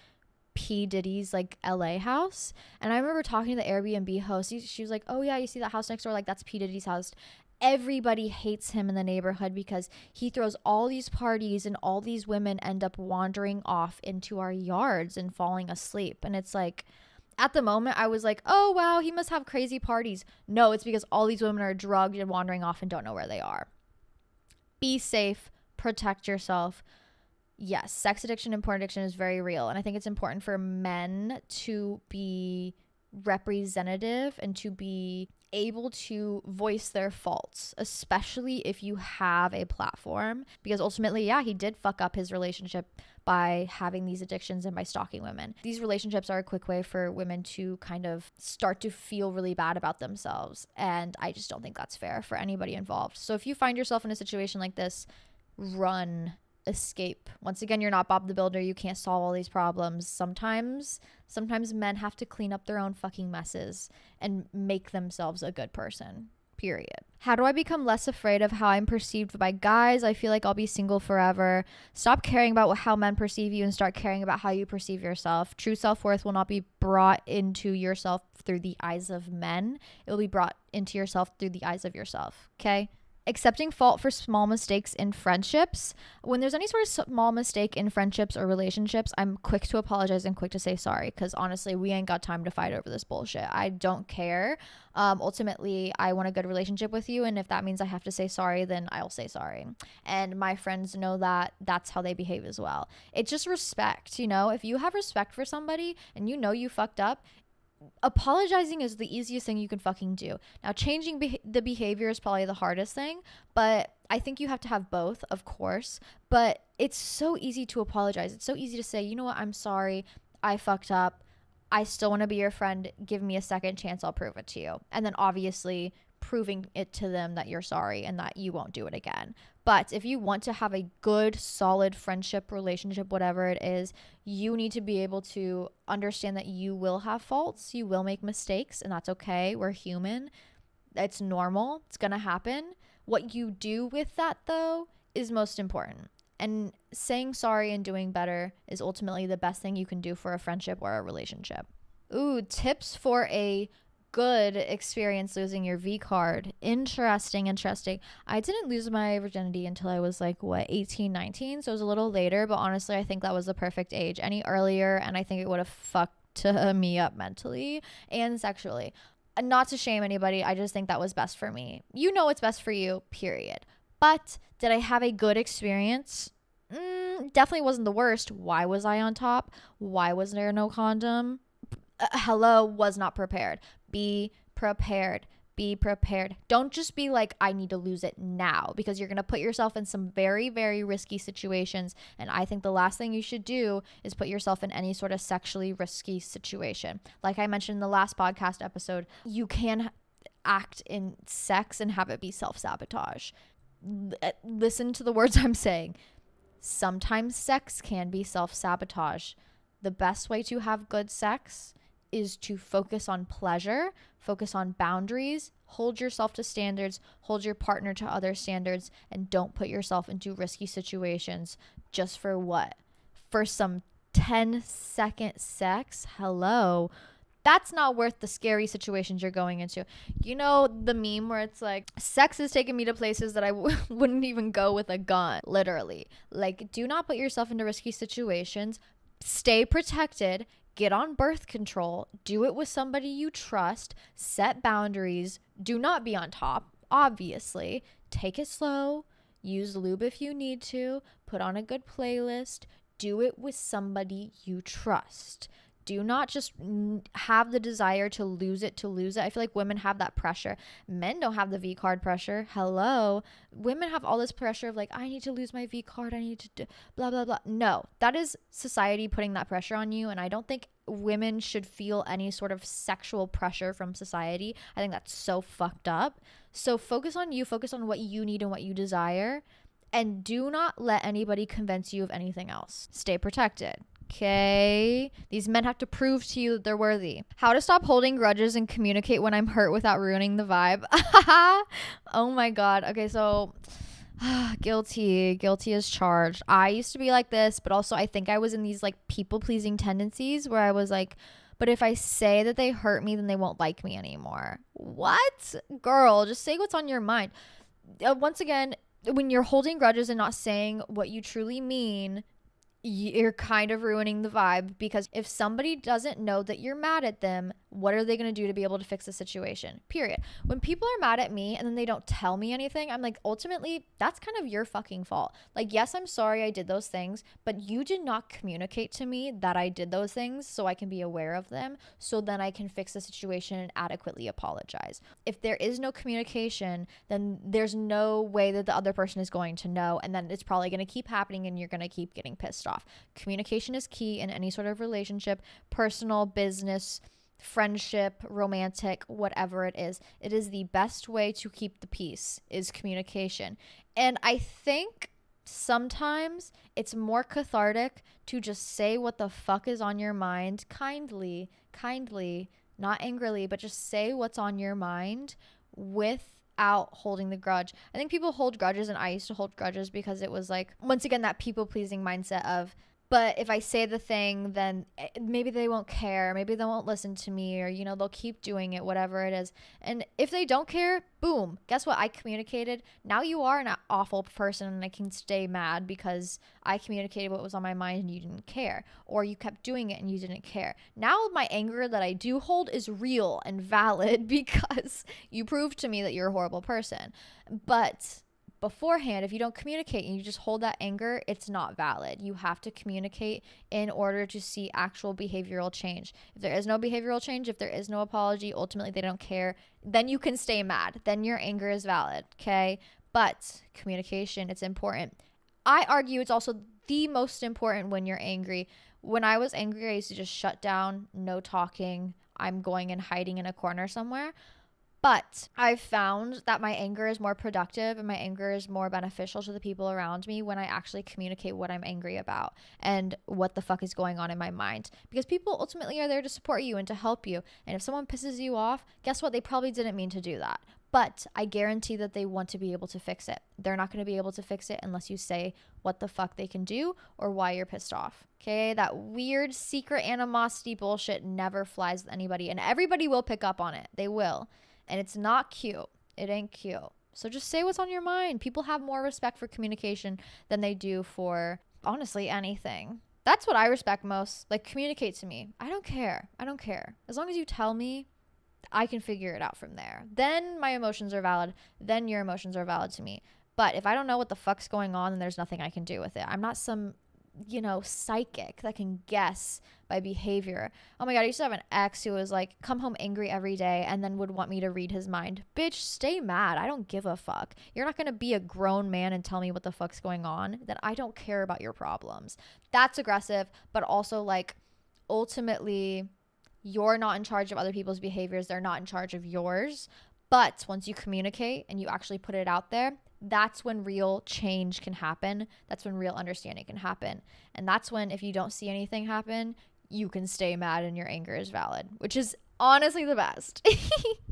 [SPEAKER 1] P. Diddy's LA house. And I remember talking to the Airbnb host. She was like, oh yeah, you see that house next door? That's P. Diddy's house. Everybody hates him in the neighborhood because he throws all these parties and all these women end up wandering off into our yards and falling asleep. And it's at the moment I was like, oh wow, he must have crazy parties. No, it's because all these women are drugged and wandering off and don't know where they are. Be safe, protect yourself. Yes, sex addiction and porn addiction is very real. And I think it's important for men to be representative and to be able to voice their faults, especially if you have a platform. Because ultimately, yeah, he did fuck up his relationship by having these addictions and by stalking women. These relationships are a quick way for women to kind of start to feel really bad about themselves. And I just don't think that's fair for anybody involved. So if you find yourself in a situation like this, run. Escape. Once again, you're not Bob the Builder. You can't solve all these problems. Sometimes men have to clean up their own fucking messes and make themselves a good person. Period. How do I become less afraid of how I'm perceived by guys? I feel like I'll be single forever. Stop caring about how men perceive you and start caring about how you perceive yourself. True self-worth will not be brought into yourself through the eyes of men. It will be brought into yourself through the eyes of yourself. Okay? Accepting fault for small mistakes in friendships. When there's any sort of small mistake in friendships or relationships, I'm quick to apologize and quick to say sorry, because honestly, we ain't got time to fight over this bullshit. I don't care. Ultimately, I want a good relationship with you, and if that means I have to say sorry, then I'll say sorry. And my friends know that that's how they behave as well. It's just respect, If you have respect for somebody and you know you fucked up, apologizing is the easiest thing you can fucking do. Now, changing the behavior is probably the hardest thing, but I think you have to have both, of course. But it's so easy to apologize. It's so easy to say, you know what, I'm sorry, I fucked up. I still want to be your friend. Give me a second chance. I'll prove it to you. And then obviously proving it to them that you're sorry and that you won't do it again. But if you want to have a good, solid friendship, relationship, whatever it is, you need to be able to understand that you will have faults. You will make mistakes, and that's okay. We're human. It's normal. It's going to happen. What you do with that, though, is most important. And saying sorry and doing better is ultimately the best thing you can do for a friendship or a relationship. Ooh, tips for a good experience losing your V card. Interesting. I didn't lose my virginity until I was 18, 19, so it was a little later, but honestly I think that was the perfect age. Any earlier and I think it would have fucked me up mentally and sexually. Not to shame anybody, I just think that was best for me. You know what's best for you, period. But did I have a good experience? Definitely wasn't the worst. Why was I on top? Why was there no condom? Hello, was not prepared. Be prepared. Be prepared. Don't just be like, I need to lose it now, because you're going to put yourself in some very, very risky situations. And I think the last thing you should do is put yourself in any sort of sexually risky situation. Like I mentioned in the last podcast episode, you can act in sex and have it be self-sabotage. Listen to the words I'm saying. Sometimes sex can be self-sabotage. The best way to have good sex is to focus on pleasure, focus on boundaries, hold yourself to standards, hold your partner to other standards, and don't put yourself into risky situations just for what? For some 10-second sex? Hello. That's not worth the scary situations you're going into. You know the meme where it's like, sex is taking me to places that I wouldn't even go with a gun, literally. Like, do not put yourself into risky situations. Stay protected. Get on birth control. Do it with somebody you trust. Set boundaries. Do not be on top, obviously. Take it slow. Use lube if you need to. Put on a good playlist. Do it with somebody you trust. Do not just have the desire to lose it to lose it. I feel like women have that pressure. Men don't have the V card pressure. Hello. Women have all this pressure of like, I need to lose my V card. I need to do blah, blah, blah. No, that is society putting that pressure on you. And I don't think women should feel any sort of sexual pressure from society. I think that's so fucked up. So focus on you. Focus on what you need and what you desire. And do not let anybody convince you of anything else. Stay protected. Okay. These men have to prove to you that they're worthy. How to stop holding grudges and communicate when I'm hurt without ruining the vibe. Oh my God. Okay, so guilty as charged. I used to be like this, but also I think I was in these like people pleasing tendencies where I was like, but if I say that they hurt me, then they won't like me anymore. What? Girl, just say what's on your mind. Once again, when you're holding grudges and not saying what you truly mean, you're kind of ruining the vibe, because if somebody doesn't know that you're mad at them, what are they going to do to be able to fix the situation? Period. When people are mad at me and then they don't tell me anything, I'm like, ultimately, that's kind of your fucking fault. Like, yes, I'm sorry I did those things, but you did not communicate to me that I did those things so I can be aware of them, so then I can fix the situation and adequately apologize. If there is no communication, then there's no way that the other person is going to know, and then it's probably going to keep happening and you're going to keep getting pissed off. Communication is key in any sort of relationship, personal, business, friendship, romantic, whatever it is. It is the best way to keep the peace, is communication. And I think sometimes it's more cathartic to just say what the fuck is on your mind kindly, not angrily, but just say what's on your mind without holding the grudge. I think people hold grudges, and I used to hold grudges because it was like, once again, that people pleasing mindset of, but if I say the thing, then maybe they won't care. Maybe they won't listen to me, or, they'll keep doing it, whatever it is. And if they don't care, boom, guess what? I communicated. Now you are an awful person, and I can stay mad because I communicated what was on my mind and you didn't care, or you kept doing it and you didn't care. Now my anger that I do hold is real and valid because you proved to me that you're a horrible person. But beforehand, if you don't communicate and you just hold that anger, it's not valid. You have to communicate in order to see actual behavioral change. If there is no behavioral change, if there is no apology, ultimately they don't care, then you can stay mad. Then your anger is valid, okay? But communication, it's important. I argue it's also the most important when you're angry. When I was angry, I used to just shut down, no talking. I'm going and hiding in a corner somewhere. But I've found that my anger is more productive and my anger is more beneficial to the people around me when I actually communicate what I'm angry about and what the fuck is going on in my mind. Because people ultimately are there to support you and to help you. And if someone pisses you off, guess what? They probably didn't mean to do that. But I guarantee that they want to be able to fix it. They're not going to be able to fix it unless you say what the fuck they can do or why you're pissed off. Okay? That weird secret animosity bullshit never flies with anybody. And everybody will pick up on it. They will. And it's not cute. It ain't cute. So just say what's on your mind. People have more respect for communication than they do for, honestly, anything. That's what I respect most. Like, communicate to me. I don't care. As long as you tell me, I can figure it out from there. Then my emotions are valid. Then your emotions are valid to me. But if I don't know what the fuck's going on, then there's nothing I can do with it. I'm not some psychic that can guess by behavior. Oh my God, I used to have an ex who was like, come home angry every day and then would want me to read his mind. Bitch, stay mad. I don't give a fuck. You're not going to be a grown man and tell me what the fuck's going on. Then I don't care about your problems. That's aggressive, but also like ultimately you're not in charge of other people's behaviors. They're not in charge of yours. But once you communicate and you actually put it out there, that's when real change can happen. That's when real understanding can happen. And that's when, if you don't see anything happen, you can stay mad and your anger is valid, which is honestly the best.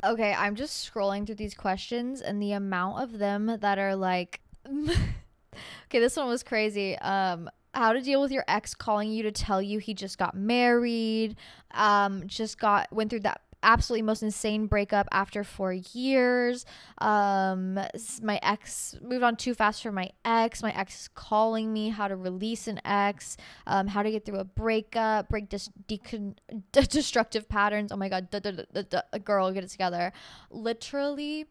[SPEAKER 1] Okay, I'm just scrolling through these questions and the amount of them that are like, okay, this one was crazy. How to deal with your ex calling you to tell you he just got married, went through that absolutely most insane breakup after 4 years. My ex moved on too fast for my ex. My ex is calling me how to release an ex, how to get through a breakup, break destructive patterns. Oh my God, girl, get it together. Literally,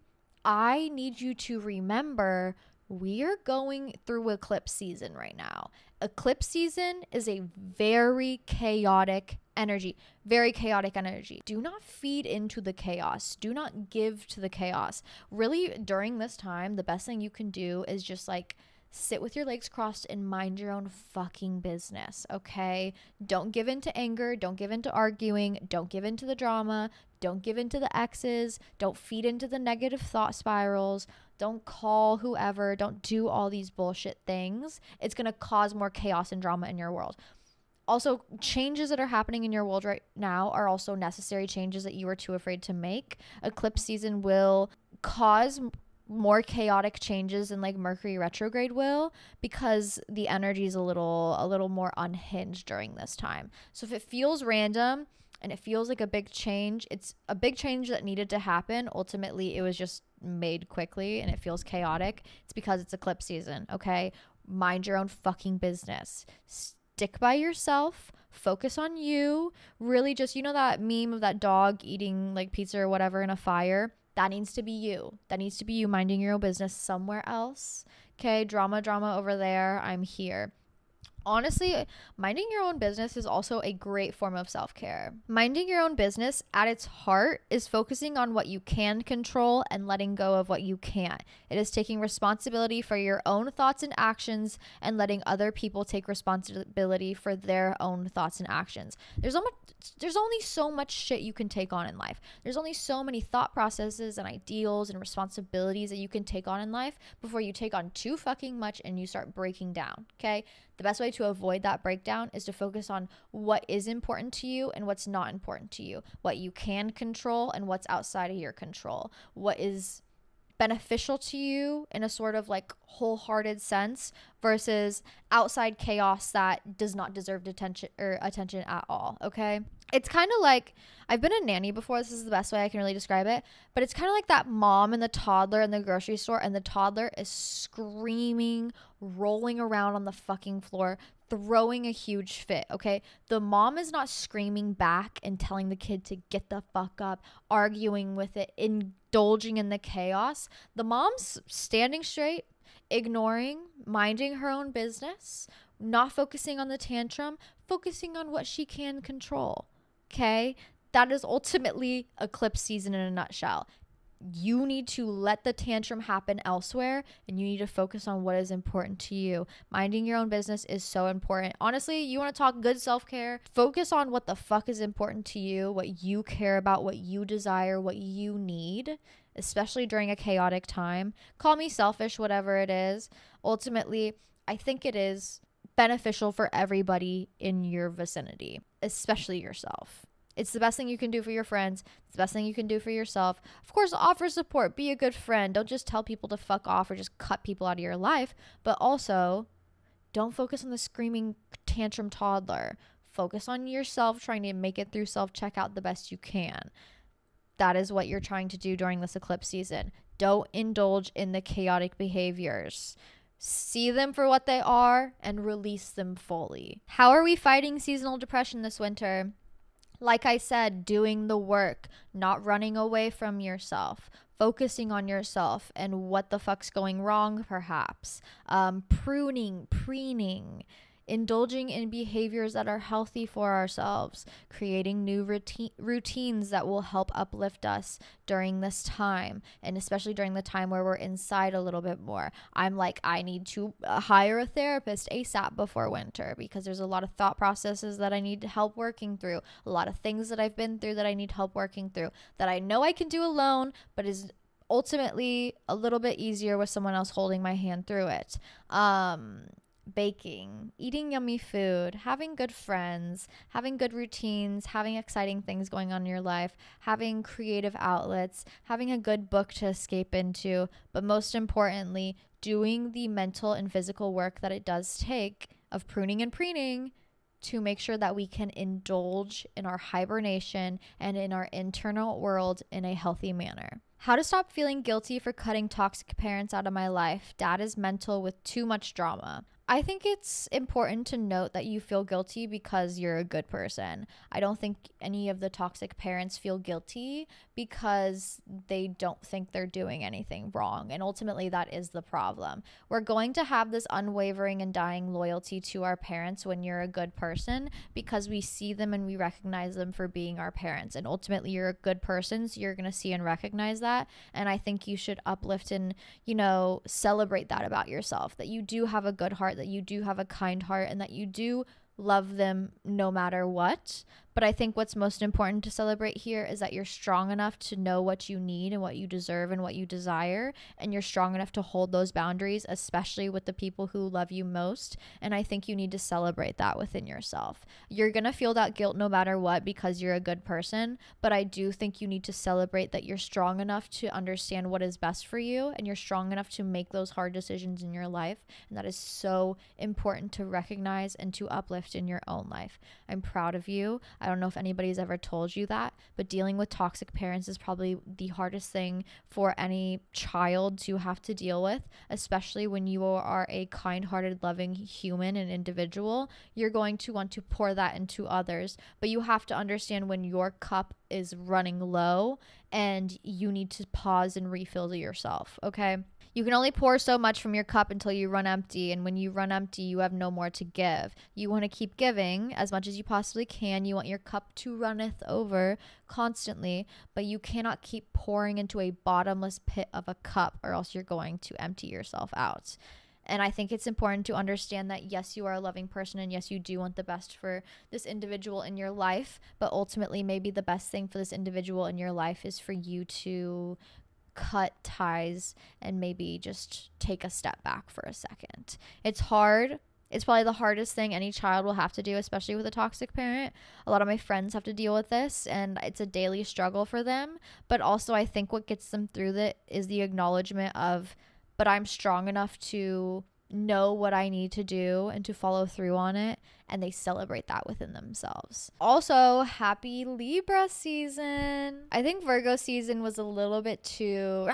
[SPEAKER 1] I need you to remember we are going through eclipse season right now. Eclipse season is a very chaotic energy. Do not feed into the chaos. Do not give to the chaos. Really, during this time, the best thing you can do is just like sit with your legs crossed and mind your own fucking business, okay? Don't give in to anger. Don't give in to arguing. Don't give in to the drama. Don't give in to the exes. Don't feed into the negative thought spirals. Don't call whoever. Don't do all these bullshit things. It's going to cause more chaos and drama in your world. Also, changes that are happening in your world right now are also necessary changes that you are too afraid to make. Eclipse season will cause more chaotic changes than like Mercury retrograde will, because the energy is a little more unhinged during this time. So if it feels random and it feels like a big change, it's a big change that needed to happen. Ultimately, it was just made quickly and it feels chaotic. It's because it's eclipse season, okay? Mind your own fucking business. Stick by yourself. Focus on you. Really just, that meme of that dog eating like pizza or whatever in a fire? That needs to be you. That needs to be you minding your own business somewhere else. Okay, drama over there. I'm here. Honestly, minding your own business is also a great form of self-care. Minding your own business at its heart is focusing on what you can control and letting go of what you can't. It is taking responsibility for your own thoughts and actions and letting other people take responsibility for their own thoughts and actions. There's only so much shit you can take on in life. There's only so many thought processes and ideals and responsibilities that you can take on in life before you take on too fucking much and you start breaking down, okay? The best way to avoid that breakdown is to focus on what is important to you and what's not important to you, what you can control and what's outside of your control, what is beneficial to you in a sort of like wholehearted sense versus outside chaos that does not deserve attention at all, okay? It's kind of like, I've been a nanny before, this is the best way I can really describe it, but it's kind of like that mom and the toddler in the grocery store, and the toddler is screaming, rolling around on the fucking floor, throwing a huge fit, okay? The mom is not screaming back and telling the kid to get the fuck up, arguing with it, indulging in the chaos. The mom's standing straight, ignoring, minding her own business, not focusing on the tantrum, focusing on what she can control, okay? That is ultimately eclipse season in a nutshell. You need to let the tantrum happen elsewhere, and you need to focus on what is important to you. Minding your own business is so important. Honestly, you want to talk good self-care? Focus on what the fuck is important to you, what you care about, what you desire, what you need, especially during a chaotic time. Call me selfish, whatever it is. Ultimately, I think it is beneficial for everybody in your vicinity, especially yourself. It's the best thing you can do for your friends. It's the best thing you can do for yourself. Of course, offer support. Be a good friend. Don't just tell people to fuck off or just cut people out of your life. But also, don't focus on the screaming tantrum toddler. Focus on yourself, trying to make it through self-checkout the best you can. That is what you're trying to do during this eclipse season. Don't indulge in the chaotic behaviors. See them for what they are and release them fully. How are we fighting seasonal depression this winter? Like I said, doing the work, not running away from yourself, focusing on yourself and what the fuck's going wrong, perhaps. Pruning, preening. indulging in behaviors that are healthy for ourselves, creating new routines that will help uplift us during this time, and especially during the time where we're inside a little bit more. I'm like, I need to hire a therapist ASAP before winter, because there's a lot of thought processes that I need help working through, a lot of things that I've been through that I need help working through, that I know I can do alone, but is ultimately a little bit easier with someone else holding my hand through it. Baking, eating yummy food, having good friends, having good routines, having exciting things going on in your life, having creative outlets, having a good book to escape into, but most importantly, doing the mental and physical work that it does take of pruning and preening to make sure that we can indulge in our hibernation and in our internal world in a healthy manner. How to stop feeling guilty for cutting toxic parents out of my life. Dad is mental with too much drama. I think it's important to note that you feel guilty because you're a good person. I don't think any of the toxic parents feel guilty because they don't think they're doing anything wrong. And ultimately, that is the problem. We're going to have this unwavering and dying loyalty to our parents when you're a good person, because we see them and we recognize them for being our parents. And ultimately, you're a good person, so you're going to see and recognize that. And I think you should uplift and, celebrate that about yourself, that you do have a good heart, that you do have a kind heart, and that you do love them no matter what. But I think what's most important to celebrate here is that you're strong enough to know what you need and what you deserve and what you desire. And you're strong enough to hold those boundaries, especially with the people who love you most. And I think you need to celebrate that within yourself. You're going to feel that guilt no matter what because you're a good person. But I do think you need to celebrate that you're strong enough to understand what is best for you. And you're strong enough to make those hard decisions in your life. And that is so important to recognize and to uplift in your own life. I'm proud of you. I don't know if anybody's ever told you that, but dealing with toxic parents is probably the hardest thing for any child to have to deal with, especially when you are a kind-hearted, loving human and individual. You're going to want to pour that into others, but you have to understand when your cup is running low and you need to pause and refill to yourself, okay? You can only pour so much from your cup until you run empty. And when you run empty, you have no more to give. You want to keep giving as much as you possibly can. You want your cup to runneth over constantly, but you cannot keep pouring into a bottomless pit of a cup, or else you're going to empty yourself out. And I think it's important to understand that, yes, you are a loving person, and yes, you do want the best for this individual in your life, but ultimately maybe the best thing for this individual in your life is for you to cut ties and maybe just take a step back for a second. It's hard. It's probably the hardest thing any child will have to do, especially with a toxic parent. A lot of my friends have to deal with this, and it's a daily struggle for them. But also, I think what gets them through that is the acknowledgement of, but I'm strong enough to know what I need to do and to follow through on it, and they celebrate that within themselves. Also, happy Libra season. I think Virgo season was a little bit too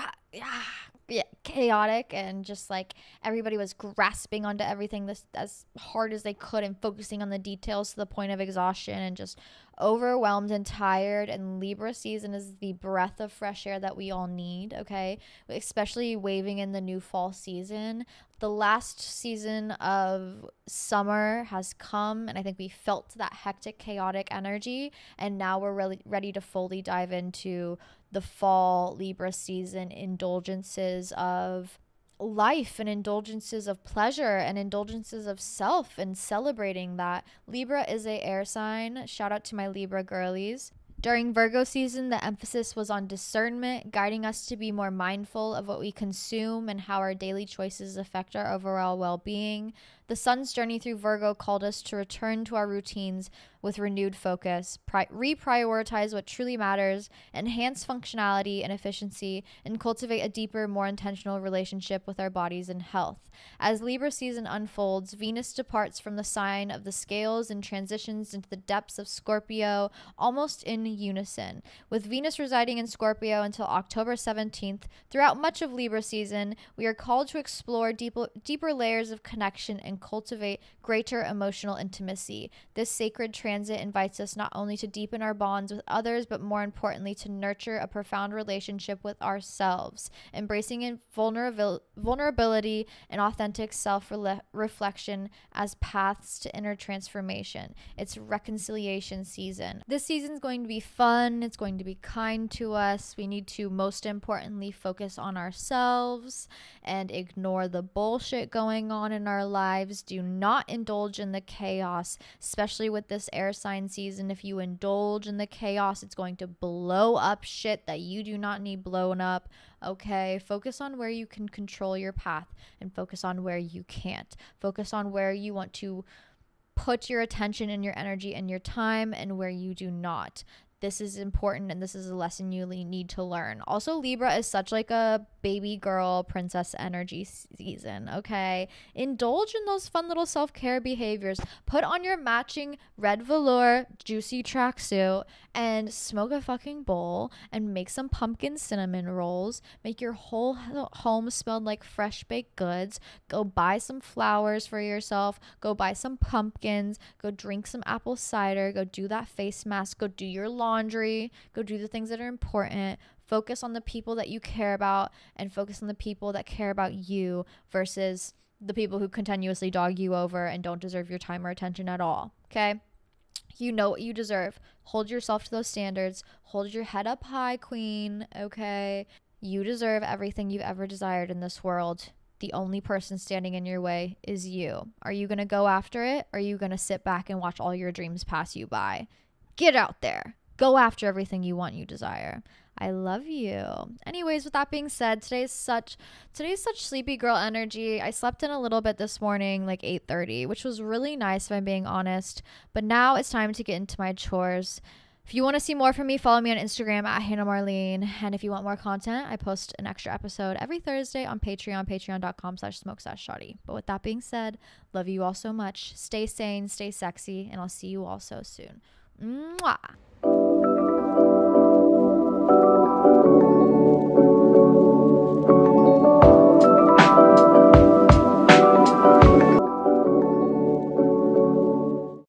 [SPEAKER 1] chaotic, and just like everybody was grasping onto everything this as hard as they could and focusing on the details to the point of exhaustion and just overwhelmed and tired. And Libra season is the breath of fresh air that we all need, okay? Especially waving in the new fall season. The last season of summer has come, and I think we felt that hectic, chaotic energy, and now we're really ready to fully dive into the fall Libra season indulgences of life and indulgences of pleasure and indulgences of self, and celebrating that. Libra is a air sign. Shout out to my Libra girlies. During Virgo season, the emphasis was on discernment, guiding us to be more mindful of what we consume and how our daily choices affect our overall well-being. The sun's journey through Virgo called us to return to our routines with renewed focus, reprioritize what truly matters, enhance functionality and efficiency, and cultivate a deeper, more intentional relationship with our bodies and health. As Libra season unfolds, Venus departs from the sign of the scales and transitions into the depths of Scorpio, almost in unison. With Venus residing in Scorpio until October 17th, throughout much of Libra season, we are called to explore deeper layers of connection and cultivate greater emotional intimacy. This sacred transit invites us not only to deepen our bonds with others, but more importantly, to nurture a profound relationship with ourselves, embracing in vulnerability and authentic self-reflection as paths to inner transformation. It's reconciliation season. This season is going to be fun. It's going to be kind to us. We need to, most importantly, focus on ourselves and ignore the bullshit going on in our lives. Do not indulge in the chaos, especially with this air sign season. If you indulge in the chaos, it's going to blow up shit that you do not need blown up. Okay, focus on where you can control your path and focus on where you can't. Focus on where you want to put your attention and your energy and your time and where you do not. This is important, and this is a lesson you need to learn. Also, Libra is such like a baby girl princess energy season, okay? Indulge in those fun little self-care behaviors. Put on your matching red velour juicy tracksuit and smoke a fucking bowl and make some pumpkin cinnamon rolls. Make your whole home smell like fresh baked goods. Go buy some flowers for yourself. Go buy some pumpkins. Go drink some apple cider. Go do that face mask. Go do your laundry. Go do the things that are important. Focus on the people that you care about and focus on the people that care about you versus the people who continuously dog you over and don't deserve your time or attention at all. Okay? You know what you deserve. Hold yourself to those standards. Hold your head up high, queen. Okay? You deserve everything you've ever desired in this world. The only person standing in your way is you. Are you going to go after it? Or are you going to sit back and watch all your dreams pass you by? Get out there. Go after everything you want, you desire. I love you. Anyways, with that being said, today's such sleepy girl energy. I slept in a little bit this morning, like 8:30, which was really nice if I'm being honest. But now it's time to get into my chores. If you want to see more from me, follow me on Instagram at Hannah Marlene. And if you want more content, I post an extra episode every Thursday on Patreon, patreon.com/smoke-shotty. But with that being said, love you all so much. Stay sane, stay sexy, and I'll see you all so soon. Mwah.